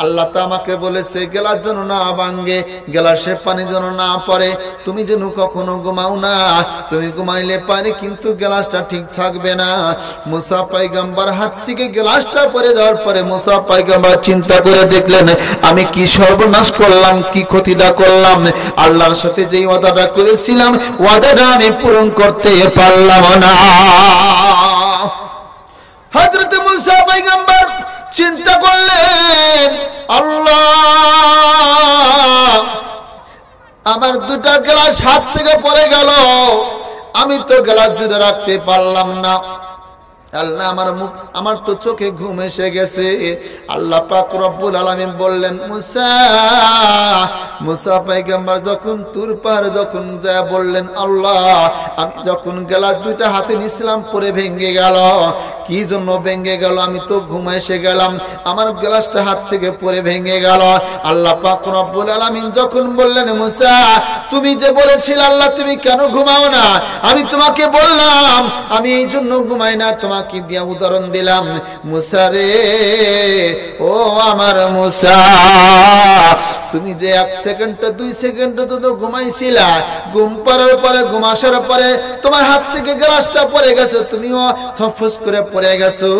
আল্লাহ তো আমাকে বলেছে গ্লাস যেন না ভাঙে, গ্লাসে পানি যেন না পড়ে, তুমি যেন কখনো ঘুমাও না, তুমি ঘুমাইলে পারে কিন্তু গ্লাসটা ঠিক থাকবে না। মুসা পয়গম্বর হাত থেকে গ্লাসটা পড়ে যাওয়ার পরে মুসা পয়গম্বর চিন্তা করে দেখলেন, আমি কি সর্বনাশ করলাম, কি ক্ষতিটা করলাম, আল্লাহর সাথে যেই ওয়াদাটা করেছিলাম ওয়াদাটা আমি পূরণ করতে পারলাম না। হযরত মুসা পয়গম্বর চিন্তা করলেন, আল্লাহ, আমার দুটা গ্লাস হাত থেকে পড়ে গেল, আমি তো গ্লাস দুটো রাখতে পারলাম না। আল্লাহ, আমার তো চোখে ঘুম এসে গেছে। আল্লাহ পাক রব্বুল আলামিন বললেন, মুসা পয়গম্বর যখন তুর পাহাড়ে যখন যায় বললেন, আল্লাহ, আমি যখন গ্লাস দুইটা হাতে নিছিলাম পরে ভেঙে গেল, কি জন্য ভেঙে গেল? আমি তো ঘুম এসে গেলাম, আমার গ্লাসটা হাত থেকে পরে ভেঙে গেল। আল্লাহ পাক রব্বুল আলামিন যখন বললেন, মুসা, তুমি যে বলেছিলে আল্লাহ তুমি কেন ঘুমাও না, আমি তোমাকে বললাম আমি এই জন্য ঘুমাই না, তোমাকে দিয়া উদাহরণ দিলাম। মুসা রে, ও আমার মুসা, তুমি যে 1 সেকেন্ড 2 সেকেন্ড তো ঘুমাইছিলা, ঘুম পাড়ার পরে ঘুম আসার পরে তোমার হাত থেকে গ্লাসটা পড়ে গেছে, তুমিও থফস করে পড়ে গেছো।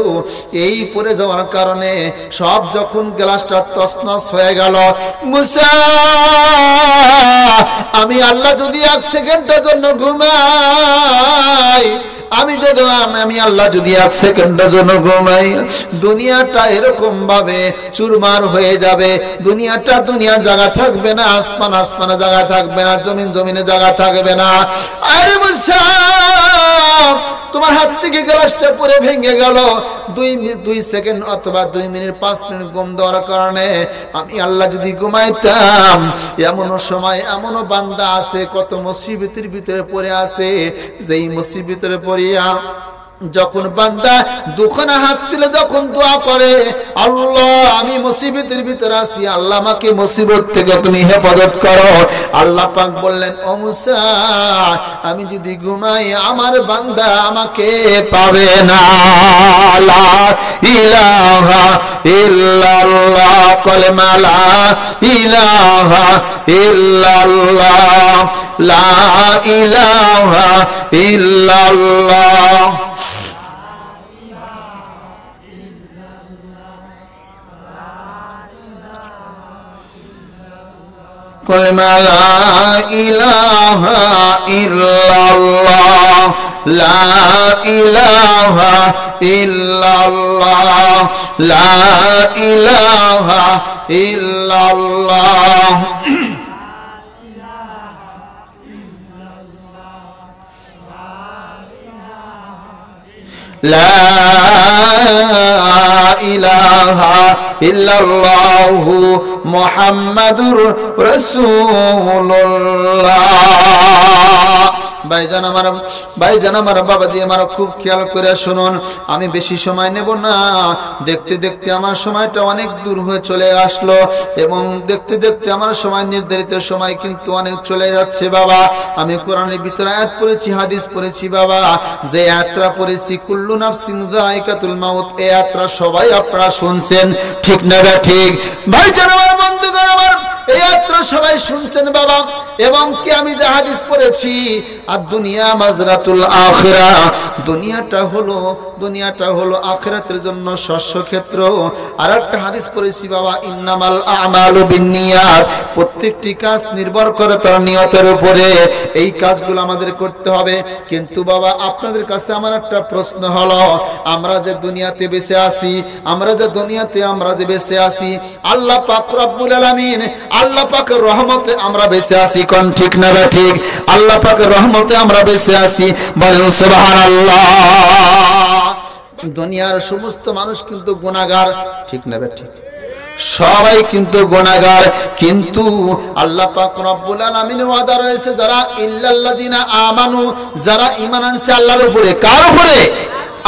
এই পড়ে যাওয়ার কারণে সব যখন গ্লাসটা তছনছ হয়ে গেল, মুসা আমি আল্লাহ যদি 1 সেকেন্ডের জন্য ঘুমাই, আমি আল্লাহ যদি 1 সেকেন্ডের জন্য ঘুমাই, দুনিয়াটা এরকম ভাবে চুরমার হয়ে যাবে। দুনিয়ার জায়গা থাকবে না, আসমানে জায়গা থাকবে না, জমিনে জায়গা থাকবে না। আরে মুসা তোমার হাত থেকে গ্লাসটা পরে ভেঙে গেল, 2 সেকেন্ড অথবা 2 মিনিট 5 মিনিট ঘুম দেওয়ার কারণে আমি আল্লাহ যদি ঘুমাইতাম, এমনও সময় এমনও বান্দা আছে কত মুসিবতের ভিতরে পড়ে আছে, যেই মুসিবতের ভিতরে পড়িয়া যখন বান্দা দুখানা হাত তুলে যখন দোয়া করে, আল্লাহ আমি মুসিবতের ভিতরে আছি, আল্লাহ আমাকে মুসিবত থেকে তুমি হেফাজত করো, আল্লাহ পাক বললেন ও মুসা আমি যদি ঘুমাই আমার বান্দা আমাকে পাবে না। লা ইলাহা ইল্লাল্লাহ, কলেমা লা ইলাহা ইল্লাল্লাহ, লা ইলাহা ইল্লাল্লাহ। কলেমা লা ইলাহা ইল্লাল্লাহ, লা ইলাহা ইল্লাল্লাহ, লা ইলাহা ইল্লাল্লাহ। লা ইলাহা ইল্লাল্লাহু মুহাম্মাদুর রাসূলুল্লাহ। ভাইজান আমার বাবাজি আমার খুব খেয়াল করে শুনুন, আমি বেশি সময় নেব না। দেখতে দেখতে আমার সময়টা অনেক দূর হয়ে চলে আসলো, এবং দেখতে দেখতে আমার সময় নির্ধারিত সময় কিন্তু অনেক চলে যাচ্ছে। বাবা আমি কোরআনের ভিতরে আয়াত পড়েছি, হাদিস পড়েছি বাবা, যে আয়াতটা পড়েছি কুল্লু নাফসিন যায়কাতুল মাউত, এই আয়াতটা সবাই আপনারা শুনছেন, ঠিক না ঠিক? ভাইজান আমার, বন্ধুগণ আমার, এই আয়াতটা সবাই শুনছেন বাবা। এবং কি আমি যে হাদিস পড়েছি, আর দুনিয়া মাজরাতুল আখিরা, দুনিয়াটা হলো আখিরাতের জন্য শস্য ক্ষেত্র। আর একটা হাদিস পড়েছি বাবা, ইন্নামাল আমালু বিন্নিয়াত, প্রত্যেকটি কাজ নির্ভর করে তার নিয়তের উপরে। এই কাজগুলো আমাদের করতে হবে। কিন্তু বাবা আপনাদের কাছে আমার একটা প্রশ্ন হলো, আমরা যে দুনিয়াতে বেঁচে আছি, আমরা যে বেঁচে আছি, আল্লাহ পাক রব্বুল আলামিন, আল্লাহ পাকের রহমতে আমরা বেঁচে আছি, কোন ঠিক না ঠিক? আল্লাহ পাকের রহমতে আমরা বেঁচে আছি, বলেন সুবহানাল্লাহ। দুনিয়ার সমস্ত মানুষ কিন্তু গুনাহগার, ঠিক না ঠিক? সবাই কিন্তু গুনাহগার, কিন্তু আল্লাহ পাক রব্বুল আলামিনের ওয়াদা রয়েছে, যারা ইল্লাল্লাযিনা আমানু, যারা ঈমান আনছে আল্লাহর উপরে। কার উপরে?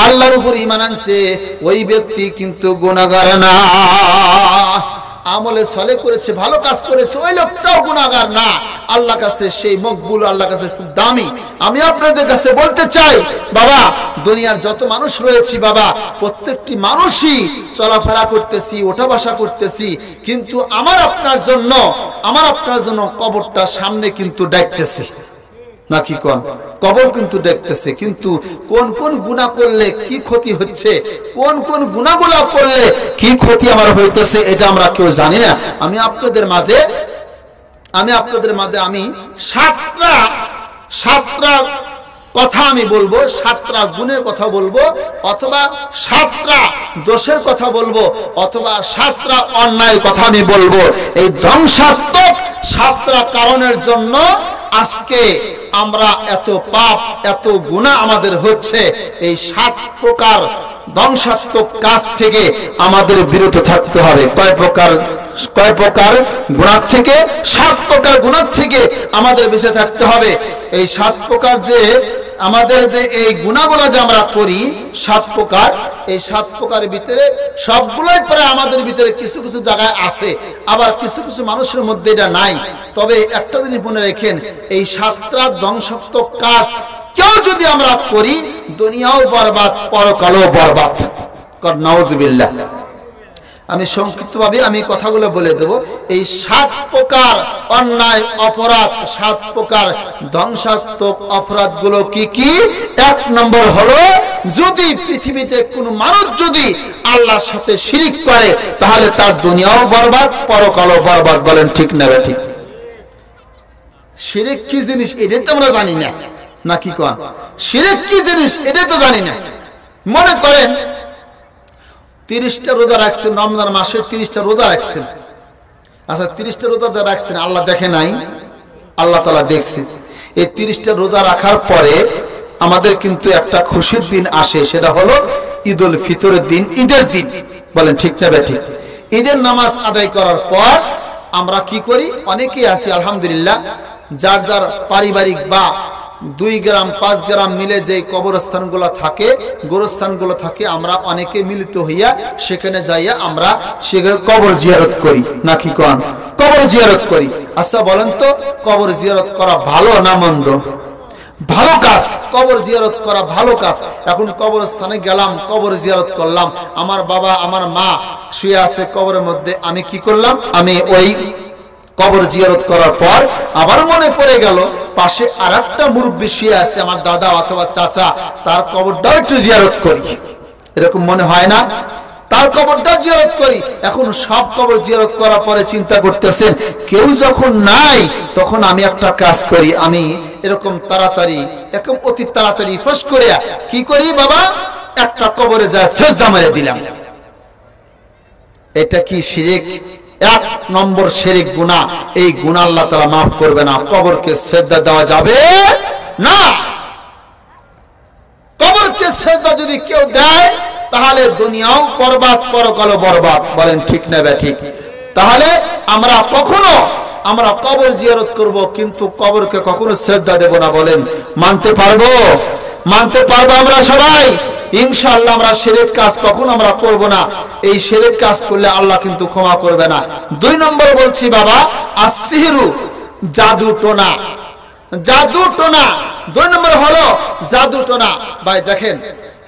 আল্লাহর উপরে ঈমান আনছে, ওই ব্যক্তি কিন্তু গুনাহগার না। আমলে সলে করেছে, ভালো কাজ করেছে, ওই লোকটাও গুনাহগার না। আল্লাহ কাছে সেই মকবুল, আল্লাহ কাছে খুব দামি। আমি আপনাদের কাছে বলতে চাই বাবা, দুনিয়ার যত মানুষ রয়েছে বাবা, প্রত্যেকটি মানুষই চলাফেরা করতেছি, ওঠা বসা করতেছি, কিন্তু আমার আপনার জন্য কবরটা সামনে কিন্তু ডাকতেছে, নাকি কোন? কবর কিন্তু দেখতেছে, কিন্তু কোন কোন গুনাহ করলে কি ক্ষতি হচ্ছে, কোন কোন গুনাহগুলো করলে কি ক্ষতি আমার হইতেছে, এটা আমরা কেউ জানি না। আমি আপনাদের মাঝে আমি সাতটা কথা আমি বলবো, 7টা গুণের কথা বলবো, অথবা 7টা দোষের কথা বলবো, অথবা 7টা অন্যায়ের কথা আমি বলবো। এই ধ্বংসাত্মক 7টা কারণের জন্য আজকে আমরা এত পাপ, এত গুনাহ আমাদের হচ্ছে। এই 7 প্রকার ধ্বংসাত্মক কাজ থেকে আমাদের বিরত থাকতে হবে। কয় প্রকার গুনাহ থেকে? 7 প্রকার গুনাহ থেকে আমাদের বেঁচে থাকতে হবে। এই 7 প্রকার যে আমাদের যে এই গুনাহগুলো যে আমরা করি 7 প্রকার, এই 7 প্রকারের ভিতরে সবগুলোই পরে আমাদের ভিতরে কিছু কিছু জায়গায় আছে, আবার কিছু কিছু মানুষের মধ্যে এটা নাই। তবে একটা জিনিস মনে রাখেন, এই 7টা ধ্বংসাত্মক কাজ কেউ যদি আমরা করি, দুনিয়াও বরবাদ, পরকালও বরবাদ। নাউজুবিল্লাহ। আমি সংক্ষিপ্তভাবে আমি কথাগুলো বলে দেব। এই 7 প্রকার অন্যায় অপরাধ, 7 প্রকার ধ্বংসাত্মক অপরাধগুলো কি কি? 1 নম্বর হলো, যদি পৃথিবীতে কোনো মানুষ যদি আল্লাহর সাথে শিরিক করে তাহলে তার দুনিয়াও বরবাদ, পরকালও বরবাদ। বলেন ঠিক না ঠিক? শিরিক কি জিনিস এটা তো আমরা জানি না, নাকি কোন? শিরিক কি জিনিস এটা তো জানি না। মনে করেন 30টা রোজা রাখছেন, রমজান মাসে 30টা রোজা রাখছেন। আচ্ছা 30টা রোজা রাখছেন, আল্লাহ দেখে নাই? আল্লাহ তাআলা দেখছে। এই 30টা রোজা রাখার পরে আমাদের কিন্তু একটা খুশির দিন আসে, সেটা হলো ঈদুল ফিতরের দিন, ঈদের দিন। বলেন ঠিক না ঠিক? ঈদের নামাজ আদায় করার পর আমরা কি করি? অনেকেই আছি আলহামদুলিল্লাহ, যার যার পারিবারিক বা 2 গ্রাম 5 গ্রাম মিলে যে কবরস্থানগুলো থাকে, গোরস্থানগুলো থাকে, আমরা অনেকে মিলিত হইয়া সেখানে যাইয়া আমরা সেখানে কবর জিয়ারত করি, নাকি কোন? কবর জিয়ারত করি। আচ্ছা বলেন তো, কবর জিয়ারত করা ভালো না মন্দ? ভালো কাজ। কবর জিয়ারত করা ভালো কাজ। এখন কবরস্থানে গেলাম, কবর জিয়ারত করলাম, আমার বাবা আমার মা শুয়ে আছে কবরের মধ্যে, আমি কি করলাম? আমি ওই কবর জিয়ারত করার পর আবার মনে পড়ে গেল পাশে আরেকটা মুরব্বি শুয়ে আছে, আমার দাদা অথবা চাচা, তার কবরটাও একটু জিয়ারত করি। এরকম মনে হয় না? তার কবরটাও জিয়ারত করি। এখন সব কবর জিয়ারত করার পরে চিন্তা করতেছেন, কেউ যখন নাই তখন আমি একটা কাজ করি, আমি এরকম তাড়াতাড়ি, এরকম অতি তাড়াতাড়ি ফস করে কি করি বাবা? একটা কবরে যায় সেজদা মেরে দিলাম। এটা কি শিরক? 1 নম্বর শিরক গুনাহ। এই গুনাহ আল্লাহ তাআলা maaf করবে না। কবরকে সেজদা দেওয়া যাবে না। কবরকে সেজদা যদি কেউ দেয় তাহলে দুনিয়াও বরবাদ, পরকালও বরবাদ। বলেন ঠিক না ঠিক? তাহলে আমরা কখনো আমরা কবর জিয়ারত করব, কিন্তু কবরকে কখনো সেজদা দেব না। বলেন মানতে পারবো? মানতে পারবো আমরা সবাই? ইনশাআল্লাহ আমরা শিরক কাজ কখনো আমরা করব না। এই শিরক কাজ করলে আল্লাহ কিন্তু ক্ষমা করবে না। 2 নম্বর বলছি বাবা, আসসিহরু, জাদু টোনা। জাদু টোনা 2 নম্বর হলো জাদু টোনা। ভাই দেখেন,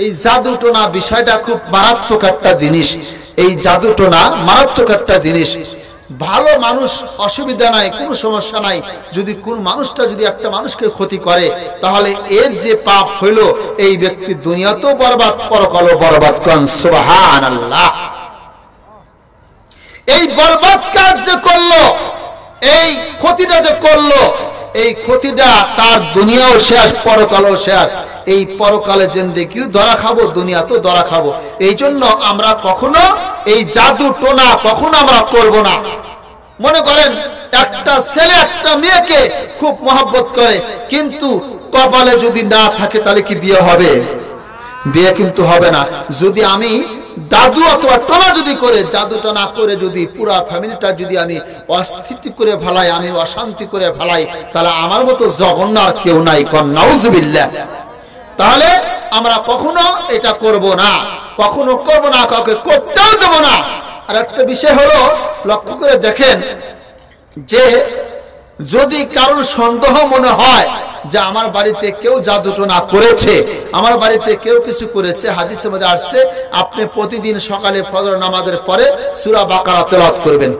এই জাদু টোনা বিষয়টা খুব মারাত্মক একটা জিনিস। এই জাদু টোনা মারাত্মক একটা জিনিস। ভালো মানুষ অসুবিধা নাই, কোনো সমস্যা নাই। যদি কোন মানুষটা যদি একটা মানুষকে ক্ষতি করে তাহলে এর যে পাপ হইলো, এই ব্যক্তি দুনিয়াতেও বরবাদ, পরকালও বরবাদ। কোন সুবহানাল্লাহ। এই বরবাদ কাজ যে করলো, এই ক্ষতিটা যে করলো, এই ক্ষতিটা তার দুনিয়াও শেষ, পরকালও শেষ। এই পরকালে জিন্দেগিও ধরা খাবো, দুনিয়াতেও ধরা খাবো। এই জন্য আমরা কখনো এই জাদু টোনা কখনো আমরা করব না। মনে করেন একটা ছেলে একটা মেয়েকে খুব মহব্বত করে, কিন্তু কপালে যদি না থাকে তাহলে কি বিয়ে হবে? বিয়ে কিন্তু হবে না। যদি আমি জাদু অথবা টোনা যদি করে, জাদুটা না করে যদি পুরা ফ্যামিলিটা যদি আমি অস্থিতি করে ফেলাই, আমি অশান্তি করে ফেলাই, তাহলে আমার মতো জঘন্য আর কেউ নাই। কোন নাউজুবিল্লাহ। তাহলে আমরা কখনো এটা করব না, কখনো করব না, কাউকে করতেও দেব না। আর একটা বিষয় হলো, লক্ষ্য করে দেখেন যে যদি কারোর সন্দেহ মনে হয় যে আমার বাড়িতে কেউ জাদুটোনা করেছে, আমার বাড়িতে কেউ কিছু করেছে, হাদিসের মধ্যে আসছে আপনি প্রতিদিন সকালে ফজর নামাজের পরে সূরা বাকারা তেলাওয়াত করবেন।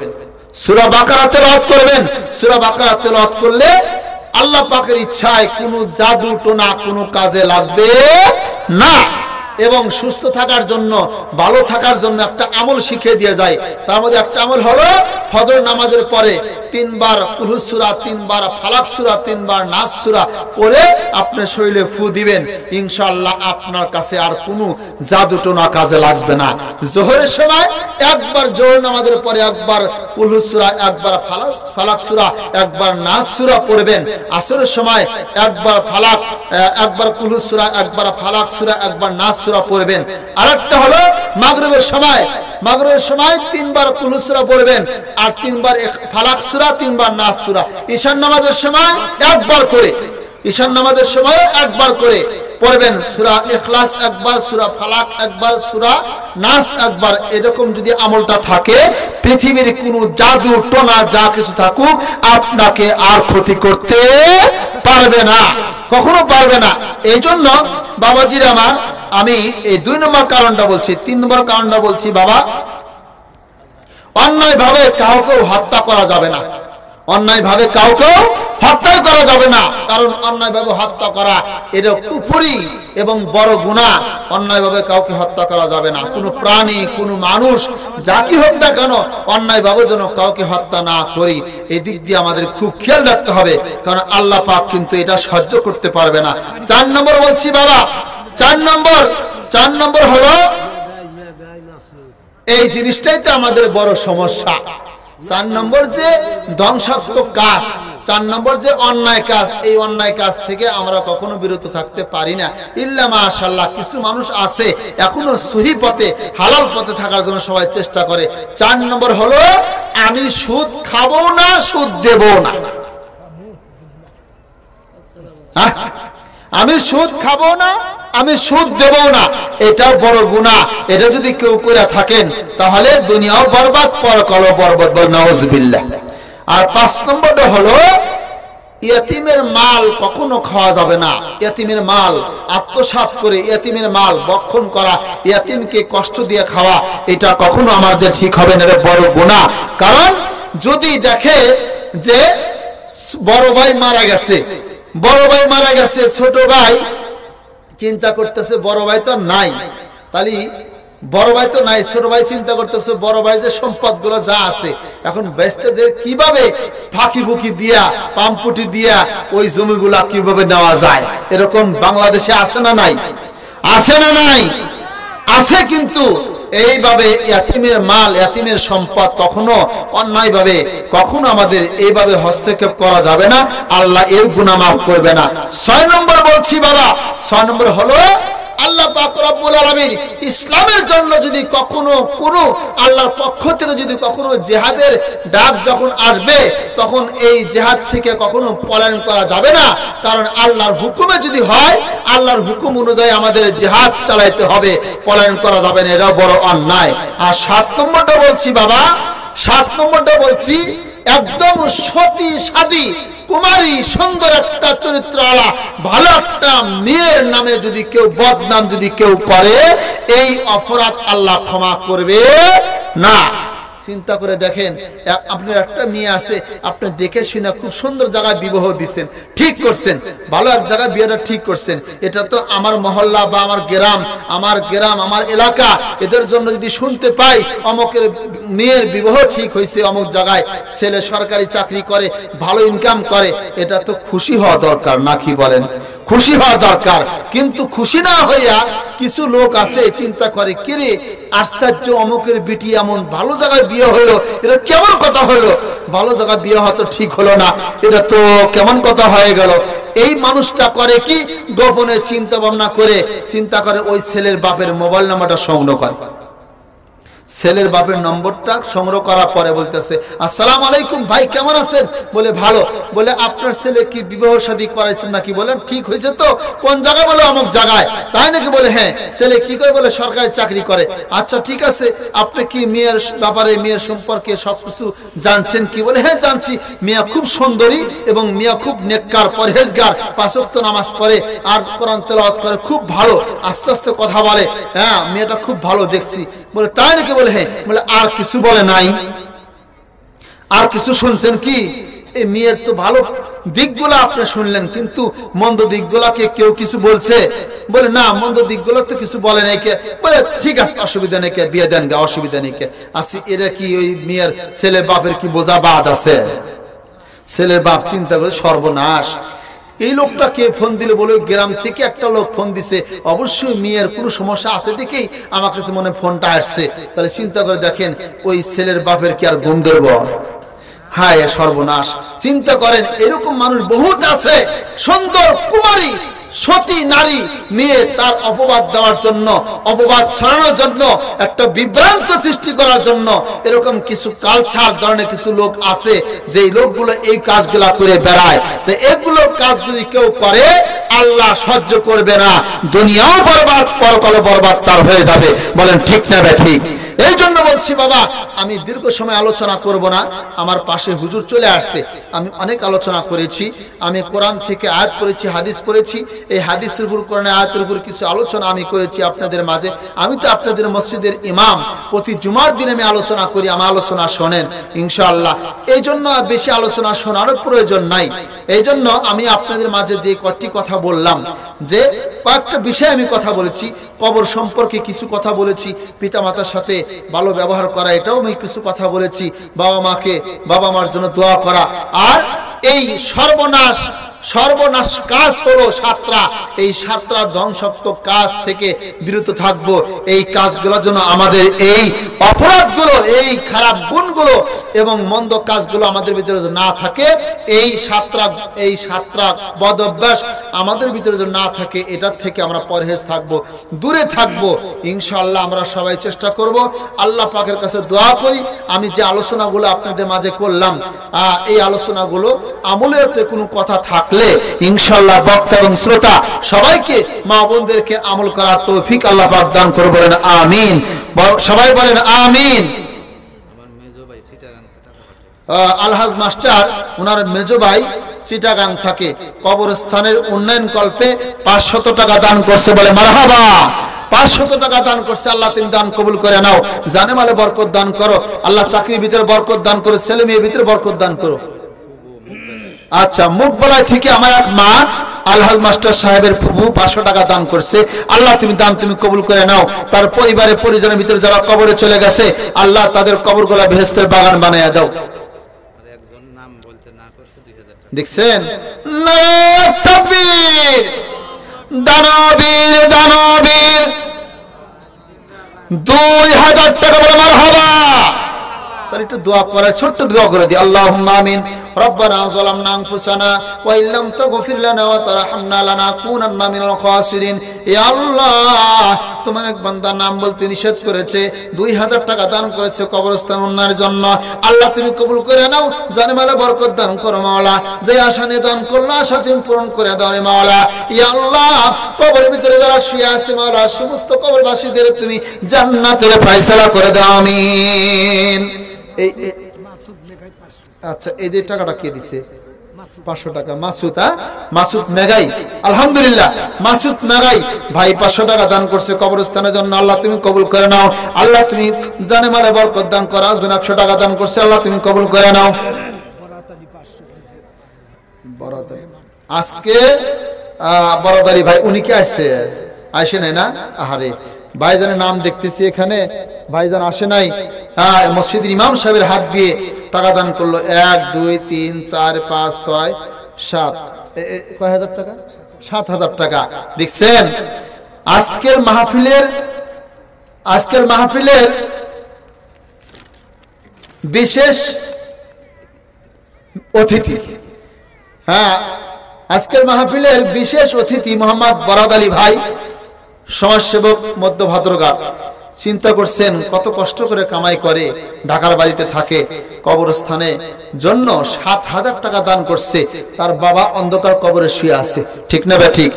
সূরা বাকারা তেলাওয়াত করবেন। সূরা বাকারা তেলাওয়াত করলে আল্লাহ পাকের ইচ্ছায় কোনো জাদু টোনা কোনো কাজে লাগবে না। এবং সুস্থ থাকার জন্য, ভালো থাকার জন্য একটা আমল শিখিয়ে দিয়ে যায়। তার মধ্যে একটা আমল হলো ফজর নামাজের পরে 3 বার কুলহু সূরা, 3 বার ফালাক সূরা, 3 বার নাস সূরা পড়ে আপনি শরীরে ফু দিবেন। ইনশাআল্লাহ আপনার কাছে আর কোনো জাদু টোনা কাজে লাগবে না। জোহরের সময় একবার জোহর নামাজের পরে একবার কুলহু সূরা, একবার ফালাক সূরা, একবার নাস সূরা পড়বেন। আসরের সময় একবার ফালাক, একবার কুলহু সূরা, একবার ফালাক সূরা, একবার নাস সূরা পড়বেন। আরেকটা হলো মাগরিবের সময়, মাগরিবের সময় 3 বার কুলহু সূরা পড়বেন আর 3 বার ফালাক সূরা, 3 বার নাস সূরা। ঈশান নামাজের সময় একবার করে, ঈশান নামাজের সময় একবার করে পড়বেন সূরা ইখলাস একবার, সূরা ফালাক একবার, সূরা নাস একবার। এরকম যদি আমলটা থাকে, পৃথিবীর কোনো জাদু টোনা যা কিছু থাকুক আপনাকে আর ক্ষতি করতে পারবে না, কখনো পারবে না। এই জন্য বাবাজির আমার, আমি এই 2 নম্বর কারণটা বলছি। 3 নম্বর কারণটা বলছি বাবা, অন্যায়ভাবে কাউকে হত্যা করা যাবে না, অন্যায়ভাবে কাউকে হত্যা করা যাবে না, কারণ অন্যায়ভাবে হত্যা করা এটা কুফরি এবং বড় গুনাহ। অন্যায়ভাবে কাউকে হত্যা করা যাবে না, কোনো প্রাণী কোনো মানুষ যা কি হোক না কেন অন্যায়ভাবে যেন কাউকে হত্যা না করি, এই দিক দিয়ে আমাদের খুব খেয়াল রাখতে হবে, কারণ আল্লাহ পাক কিন্তু এটা সহ্য করতে পারবে না। 4 নম্বর বলছি বাবা, 4 নম্বর হলো এই জিনিসটাই তো আমাদের বড় সমস্যা। 4 নম্বর যে ধ্বংসাত্মক কাজ, 4 নম্বর যে অন্যায় কাজ, এই অন্যায় কাজ থেকে আমরা কখনো বিরত থাকতে পারি না। ইল্লা মাশাআল্লাহ কিছু মানুষ আছে এখনো সহি পথে হালাল পথে থাকার জন্য সবাই চেষ্টা করে। 4 নম্বর হলো আমি সুদ খাবো না, সুদ দেব না। আমি সুদ খাবো না, আমি সুদ দেব না, এটাও বড় গুনাহ। এটা যদি কেউ করে থাকেন তাহলে দুনিয়াও বরবাদ, পরকালও বরবাদ, বল নাউজুবিল্লাহ। আর 5 নম্বরটা হলো ইয়তিমের মাল কখনো খাওয়া যাবে না। ইয়তিমের মাল আত্মসাৎ করে ইয়তিমের মাল ভক্ষণ করা, ইয়তিমকে কষ্ট দিয়ে খাওয়া, এটা কখনো আমাদের ঠিক হবে না, এটা বড় গুনাহ। কারণ যদি দেখে যে বড় ভাই মারা গেছে, বড় ভাই মারা গেছে, ছোট ভাই চিন্তা করতেছে বড় ভাই তো নাই, তাহলে বড় ভাই তো নাই, ছোট ভাই চিন্তা করতেছে বড় ভাই যে সম্পদ গুলো যা আছে এখন বেচতে কিভাবে ফাঁকি বুকি দিয়া পাম্পুটি দিয়া ওই জমিগুলা কিভাবে নেওয়া যায়। এরকম বাংলাদেশে আছে না নাই? আছে না নাই? আছে। কিন্তু এইভাবে ইয়াতিমের মাল, ইয়াতিমের সম্পদ কখনো অন্যায়ভাবে কখনো আমাদের এইভাবে হস্তক্ষেপ করা যাবে না, আল্লাহ এর গুনাহ মাফ করবে না। 6 নম্বর বলছি বাবা, 6 নম্বর হলো আল্লাহ পাক রব্বুল আলামিন ইসলামের জন্য যদি কখনো কোনো আল্লাহর পক্ষ থেকে যদি কখনো জিহাদের ডাক যখন আসবে, তখন এই জিহাদ থেকে কখনো পলায়ন করা যাবে না, কারণ আল্লাহর হুকুমে যদি হয়, আল্লাহর হুকুম অনুযায়ী আমাদের জিহাদ চালাইতে হবে, পলায়ন করা যাবে না, এটা বড় অন্যায়। আর 7 নম্বরটা বলছি বাবা, 7 নম্বরটা বলছি একদম সতী সাদী কুমারী সুন্দর একটা চরিত্রওয়ালা ভালো একটা মেয়ের নামে যদি কেউ বদনাম যদি কেউ করে, এই অপরাধ আল্লাহ ক্ষমা করবে না। চিন্তা করে দেখেন, আপনার একটা মেয়ে আছে, আপনি দেখে শুনে খুব সুন্দর জায়গায় বিবাহ দিচ্ছেন, ঠিক করছেন, ভালো এক জায়গায় বিয়েটা ঠিক করছেন, এটা তো আমার মহল্লা বা আমার গ্রাম আমার এলাকা, এদের জন্য যদি শুনতে পাই অমুকের মেয়ের বিবাহ ঠিক হয়েছে অমুক জায়গায়, ছেলে সরকারি চাকরি করে, ভালো ইনকাম করে, এটা তো খুশি হওয়া দরকার, না কি বলেন? খুশি হওয়া দরকার। কিন্তু খুশি না হইয়া কিছু লোক আছে চিন্তা করে, কিরে আশ্চর্য, অমুকের বিটি এমন ভালো জায়গায় বিয়ে হলো, এটা কেমন কথা হলো, ভালো জায়গায় বিয়ে হতো ঠিক হলো না, এটা তো কেমন কথা হয়ে গেল। এই মানুষটা করে কি, গোপনে চিন্তা ভাবনা করে চিন্তা করে ওই ছেলের বাপের মোবাইল নাম্বারটা সংগ্রহ করে, ছেলের বাপের নম্বরটা সংগ্রহ করার পরে বলতেছে, আসসালামু আলাইকুম ভাই, কেমন আছেন? বলে ভালো। বলে আপনার ছেলে কি বিবাহ শাদী করাইছেন নাকি? বলেন ঠিক হয়েছে তো? কোন জায়গায়? বলে অমুক জায়গায়। তাই নাকি? বলে হ্যাঁ। ছেলে কি করে? বলে সরকারি চাকরি করে। আচ্ছা ঠিক আছে, আপনি কি মেয়ের ব্যাপারে, মেয়ের সম্পর্কে সবকিছু জানছেন কি? বলে হ্যাঁ জানছি, মেয়ে খুব সুন্দরী এবং মেয়ে খুব নেককার, পরহেজগার, 5 ওয়াক্ত নামাজ পড়ে আর কোরআন তেলাওয়াত করে, খুব ভালো, আস্তে আস্তে কথা বলে, হ্যাঁ মেয়েটা খুব ভালো দেখছি। বলে তাই নাকি? বলে হ্যাঁ। বলে আর কিছু বলে নাই? আর কিছু শুনছেন কি? এই মেয়ের তো ভালো দিকগুলো আপনি শুনলেন, কিন্তু মন্দ দিকগুলাকে কেউ কিছু বলছে? বলে না, মন্দ দিকগুলো তো কিছু বলে নাই কে। বলে ঠিক আছে, অসুবিধা নেই কে, বিয়ে দেন গা, অসুবিধা নেই কে। আসি, এটা কি ওই মেয়ের ছেলে বাপের কি বোঝা বাদ আছে? ছেলের বাপ চিন্তা করে সর্বনাশ, এই লোকটা কে ফোন দিলে? বলে গ্রাম থেকে একটা লোক ফোন দিছে, অবশ্যই মেয়ের কোনো সমস্যা আছে দেখেই আমার কাছে মনে ফোনটা আসছে। তাহলে চিন্তা করে দেখেন, ওই ছেলের বাপের কি আর গুণ ধরব? হায় সর্বনাশ। চিন্তা করেন, এরকম মানুষ বহুত আছে, সুন্দর কুমারী সতী নারী মেয়ে, তার অপবাদ দেওয়ার জন্য, অপবাদ ছড়ানোর জন্য, একটা বিভ্রান্ত সৃষ্টি করার জন্য এরকম কিছু কালচার ধরনের কিছু লোক আছে, যেই লোকগুলো এই কাজগুলা করে বেড়ায়। তো এগুলো কাজ যদি কেউ করে, আল্লাহ সহ্য করবে না, দুনিয়াও বরবাদ, পরকালও বরবাদ তার হয়ে যাবে। বলেন ঠিক না বে ঠিক? এই জন্য বলছি বাবা, আমি দীর্ঘ সময় আলোচনা করব না, আমার পাশে হুজুর চলে আসছে। আমি অনেক আলোচনা করেছি, আমি কোরআন থেকে আয়াত করেছি, হাদিস পড়েছি, এই হাদিসের উপর কোরআনের আয়াতের উপর কিছু আলোচনা আমি করেছি আপনাদের মাঝে। আমি তো আপনাদের মসজিদের ইমাম, প্রতি জুমার দিন আমি আলোচনা করি, আমার আলোচনা শোনেন ইনশাআল্লাহ। এই জন্য বেশি আলোচনা শোনারও প্রয়োজন নাই। এই জন্য আমি আপনাদের মাঝে যে কটি কথা বললাম, যে কয়েকটা বিষয়ে আমি কথা বলেছি, কবর সম্পর্কে কিছু কথা বলেছি, পিতামাতার সাথে ভালো ব্যবহার করা, এটাও আমি কিছু কথা বলেছি, বাবা মার জন্য দোয়া করা। আর এই সর্বনাশ কাজ হলো সাতটা, এই সাতটা ধ্বংসাত্মক কাজ থেকে বিরত থাকবো। এই কাজগুলোর জন্য আমাদের এই অপরাধগুলো, এই খারাপ গুণগুলো এবং মন্দ কাজগুলো আমাদের ভিতরে না থাকে, এই সাতটা বদ অভ্যাস আমাদের ভিতরে যদি না থাকে, এটার থেকে আমরা পরহেজ থাকবো, দূরে থাকবো ইনশাআল্লাহ। আমরা সবাই চেষ্টা করব, আল্লাহ পাকের কাছে দোয়া করি, আমি যে আলোচনাগুলো আপনাদের মাঝে করলাম, এই আলোচনাগুলো আমলের কোনো কথা থাকলে ইনশাআল্লাহ বক্তা এবং শ্রোতা সবাইকে, মা বোনদেরকে আমল করার তৌফিক আল্লাহ পাক দান করে, বলেন আমিন। সবাই বলেন আমিন। আলহাজ মাস্টার, ওনার মেজো ভাই চিটাগাং থাকে, কবরস্থানের উন্নয়ন কল্পে 500 টাকা দান করছে, বলে মারহাবা। 500 টাকা দান করছে, আল্লাহ তুমি দান কবুল করে নাও, জানে মালে বরকত দান করো, আল্লাহ চাকরির ভিতরে বরকত দান করো, ছেলে মেয়ের ভিতরে বরকত দান করো। আচ্ছা, মুখবলায় থেকে আমার এক মা আলহাজ মাস্টার সাহেবের ফুফু 500 টাকা দান করছে, আল্লাহ তুমি দান তুমি কবুল করে নাও। তার পরিবারের পরিজনের ভিতরে যারা কবরে চলে গেছে, আল্লাহ তাদের কবরগুলা বেহেশতের বাগান বানায়া দাও। দেখছেন, তাকবীর, দানবীর দানবীর 2000 টাকা, বলে মারহাবা। তার একটু দোয়া করে, ছোট্ট দোয়া করে দিই, আল্লাহুম্মা আমিন। রব্বানা যালামনা আনফুসানা ওয়া ইল্লাম তাগফির লানা ওয়া তারহামনা লানাকুনান্না মিনাল খাসিরিন। ইয়া আল্লাহ, তোমার এক বান্দার নাম বলতে নিষেধ করেছে, 2000 টাকা দান করেছে কবরস্থান উন্নয়নের জন্য, আল্লাহ তুমি কবুল করে নাও, জানে মালে বরকত দান করো মাওলা, যে আশা নিয়ে দান করলো আশা তুমি পূরণ করে দাও রে মাওলা। ইয়া আল্লাহ, কবরের ভিতরে যারা শুয়ে আছে মাওলা, সমস্ত কবরবাসীদের তুমি জান্নাতের ফয়সালা করে দাও, আমিন। আচ্ছা, এই যে টাকাটা কে দিছে? 500 টাকা মাসুদ মেগাই, আলহামদুলিল্লাহ। মাসুদ মেগাই ভাই 500 টাকা দান করছে কবরস্থানের জন্য, আল্লাহ তুমি কবুল করে নাও, আল্লাহ তুমি জানে মালে বরকত দান করো। 100 টাকা দান করছে, আল্লাহ তুমি কবুল করে নাও। আজকে বরাদারি ভাই, উনি কি আসছে? আসে নাই না? আহারে, ভাইজানের নাম দেখতেছি এখানে, ভাইজান আসে নাই। মসজিদের ইমাম সাহেবের হাত দিয়ে টাকা দান করলো, 1 2 3 4 5 6 7, কয় হাজার টাকা? 7000 টাকা। দেখছেন, আজকের মাহফিলের বিশেষ অতিথি, আজকের মাহফিলের বিশেষ অতিথি মোহাম্মদ বরাদ আলী ভাই, সমাজসেবক, মধ্য ভাদ্রঘাট। চিন্তা করছেন কত কষ্ট করে কামাই করে, ঢাকার বাড়িতে থাকে, কবরস্থানে জন্য 7000 টাকা দান করছে। তার বাবা অন্ধকার কবরে শুয়ে আছে, ঠিক না ঠিক?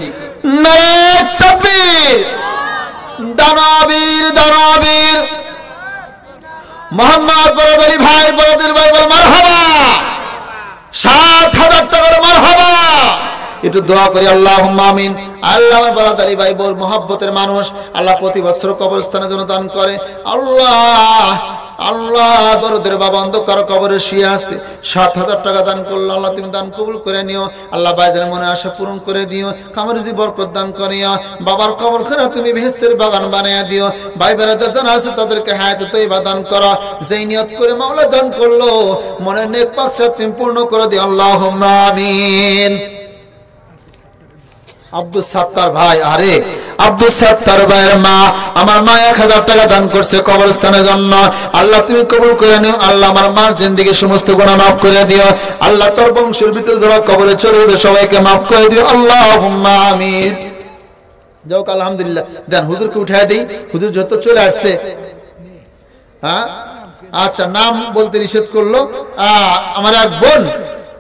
দানবীর দানবীর মোহাম্মদ বরাদ আলী ভাই, বরাদের ভাই, বল মারহাবা। 7000 টাকা, মারহাবা। একটু দোয়া করি, আল্লাহুম্মা আমিন। আল্লাহ, আমার বরাদ আলী ভাই বল মহব্বতের মানুষ, আল্লাহ প্রতি বছর কবরস্থানের জন্য দান করে। আল্লাহ দরদের বাবা অন্ধকার কবরে শুয়ে আছে, 7000 টাকা দান করলো, আল্লাহ তুমি দান কবুল করে নিও। আল্লাহ ভাইদের মনে আশা পূরণ করে দিও, কামরুজি বরকত দান করিও। বাবার কবর খানা তুমি বেহেশতের বাগান বানায়া দিও। ভাই বেড়াতে জানা আছে তাদেরকে হায়াতে তৈবা দান করো, যেই নিয়ত করে মাওলা দান করলো মনের নেক পাকসাদ তুমি পূর্ণ করে দিও, আল্লাহুম্মা আমিন। আব্দুল সাত্তার ভাই, আরে আব্দুল সাত্তার ভাইয়ের মা, আমার মা 1000 টাকা দান করছে কবরস্থানের জন্য, আল্লাহ তুমি কবুল করে নিও। আল্লাহ আমার মার জিন্দেগি সমস্ত গুনাহ মাফ করে দিও। আল্লাহ তোর বংশের ভিতরে যারা কবরে চলে গেছে সবাইকে মাফ করে দিও, আল্লাহুম্মা আমিন। যাও, আলহামদুলিল্লাহ। দেন হুজুরকে উঠায় দেই, হুজুর যত চলে আসছে। আচ্ছা, নাম বলতে নিষেধ করলো। আমার এক বোন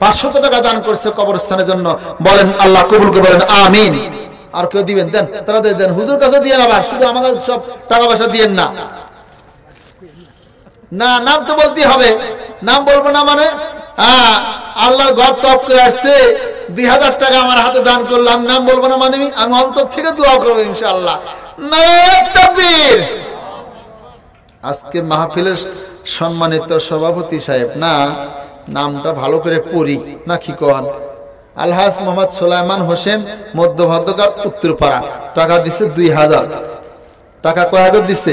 500 টাকা দান করছে কবরস্থানের জন্য, বলেন আল্লাহ কবুল করে, বলেন আমিন। আর কেউ দিবেন? দেন, তাড়াতাড়ি দেন, হুজুর কাছে দিয়ে না, শুধু আমার কাছে সব টাকা পয়সা দিয়েন না। না, নাম তো বলতেই হবে। নাম বলবো না মানে আল্লাহর ঘর তপ করে আসছে, 2000 টাকা আমার হাতে দান করলাম, নাম বলবো না মানে আমি অন্তর থেকে দোয়া করবো ইনশাআল্লাহ। নারায়ে তাকবীর। আজকে মাহফিলের সম্মানিত সভাপতি সাহেব, না নামটা ভালো করে পড়ি নাকি কোন? আলহাজ মোহাম্মদ সুলাইমান হোসেন, মধ্য ভদ্রকার, উত্তরপাড়া। টাকা দিচ্ছে 2000 টাকা। কয় হাজার দিচ্ছে?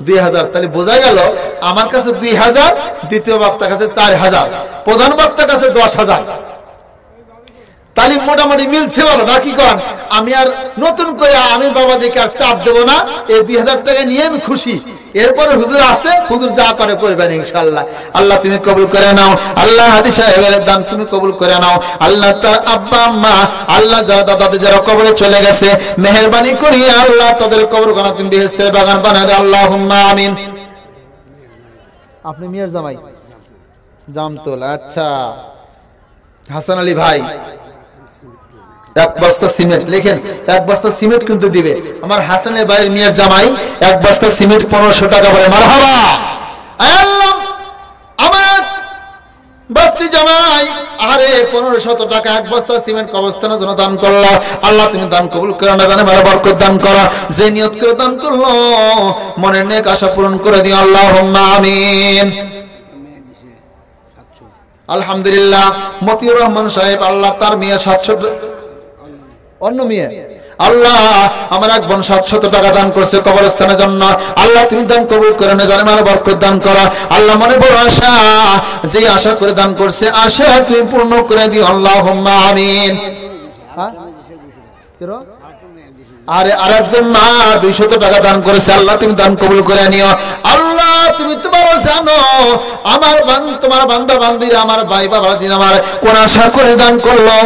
2000। তাহলে বোঝা গেল আমার কাছে 2000, দ্বিতীয় বক্তার কাছে 4000, প্রধান বক্তার কাছে 10,000। তাহলে মোটামুটি মিলছে বলো নাকি কোন? আমি আর নতুন করে আমি বাবাজিকে আর চাপ দেবো না, এই 2000 টাকা নিয়ে আমি খুশি। এরপরে হুজুর আছে, হুজুর যা করে করবেন ইনশাআল্লাহ। আল্লাহ তুমি কবুল করে নাও। আল্লাহ হাদি সাহেবের দান তুমি কবুল করে নাও। আল্লাহ তার আব্বা আম্মা, আল্লাহ যারা দাদাতে যারা কবরে চলে গেছে, মেহেরবানি করিয়া আল্লাহ তাদের কবরখানা তুমি বেহেশতের বাগান বানায় দাও, আল্লাহুম্মা আমিন। আপনি মিয়ার জামাই জামতল? আচ্ছা, হাসান আলী ভাই, 1 বস্তা সিমেন্ট লেখেন, 1 বস্তা সিমেন্ট কিন্তু দিবে আমার হাসান আলী ভাইয়ের মিয়ার জামাই। 1 বস্তা সিমেন্ট 1500 টাকা বলে মারহাবা। আল্লাহ আমার বস্তি জামাই আরে 1500 টাকা 1 বস্তা সিমেন্ট কবরস্থানের জন্য দান করলো। আল্লাহ তুমি দান কবুল করো, না জানে মেলা বরকত দান করো। যে নিয়ত করে দান করলো মনের নেক আশা পূরণ করে দিও, আল্লাহুম্মা আমিন। আলহামদুলিল্লাহ। মতিউর রহমান সাহেব, আল্লাহ তার মেয়ে 700, অন্য মেয়ে, আল্লাহ আমার এক বোন 700 টাকা দান করছে কবরস্থানের জন্য। আল্লাহ তুমি দান কবুল করে না জানে মেলা বরকত দান করো। আল্লাহ মনে বড় আশা, যে আশা করে দান করছে আশা তুমি পূর্ণ করে দিও, আল্লাহুম্মা আমিন। আরে আরেকজন মা 200 টাকা দান করেছে, আল্লাহ তুমি দান কবুল করে নিও। আল্লাহ তুমি তোমারও জানো আমার তোমার বান্দা বান্দিরা, আমার ভাই বাবার দিন আমার কোন আশা করে দান করলো।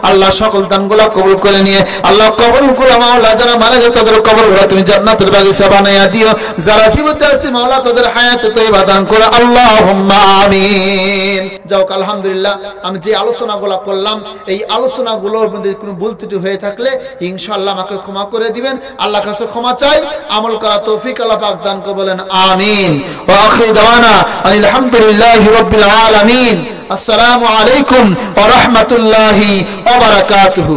আল্লাহ সকল দানগুলো কবুল করে নিয়ে আল্লাহ কবরগুলো মাওলা যারা মারা গেছে তাদের কবরগুলো তুমি জান্নাতের বাগিচা বানাইয়া দিও। যারা জীবিত আছে মাওলা তাদের হায়াতে তয়্যিবা দান করো, আল্লাহুম্মা আমিন। যাও, আলহামদুলিল্লাহ। আমি যে আলোচনাগুলো করলাম এই আলোচনাগুলোর মধ্যে কোনো ভুল ত্রুটি হয়ে থাকলে ইনশাআল্লাহ আমাকে ক্ষমা করে দিবেন। আল্লাহর কাছে ক্ষমা চাই, আমল করা তৌফিক আল্লাহ পাক দান করে বলেন আমিন। ওয়া আখিরু দাওয়ানা আলহামদুলিল্লাহি রাব্বিল আলামিন। আসসালামু আলাইকুম ওয়া রাহমাতুল্লাহি ওয়া বারাকাতুহু।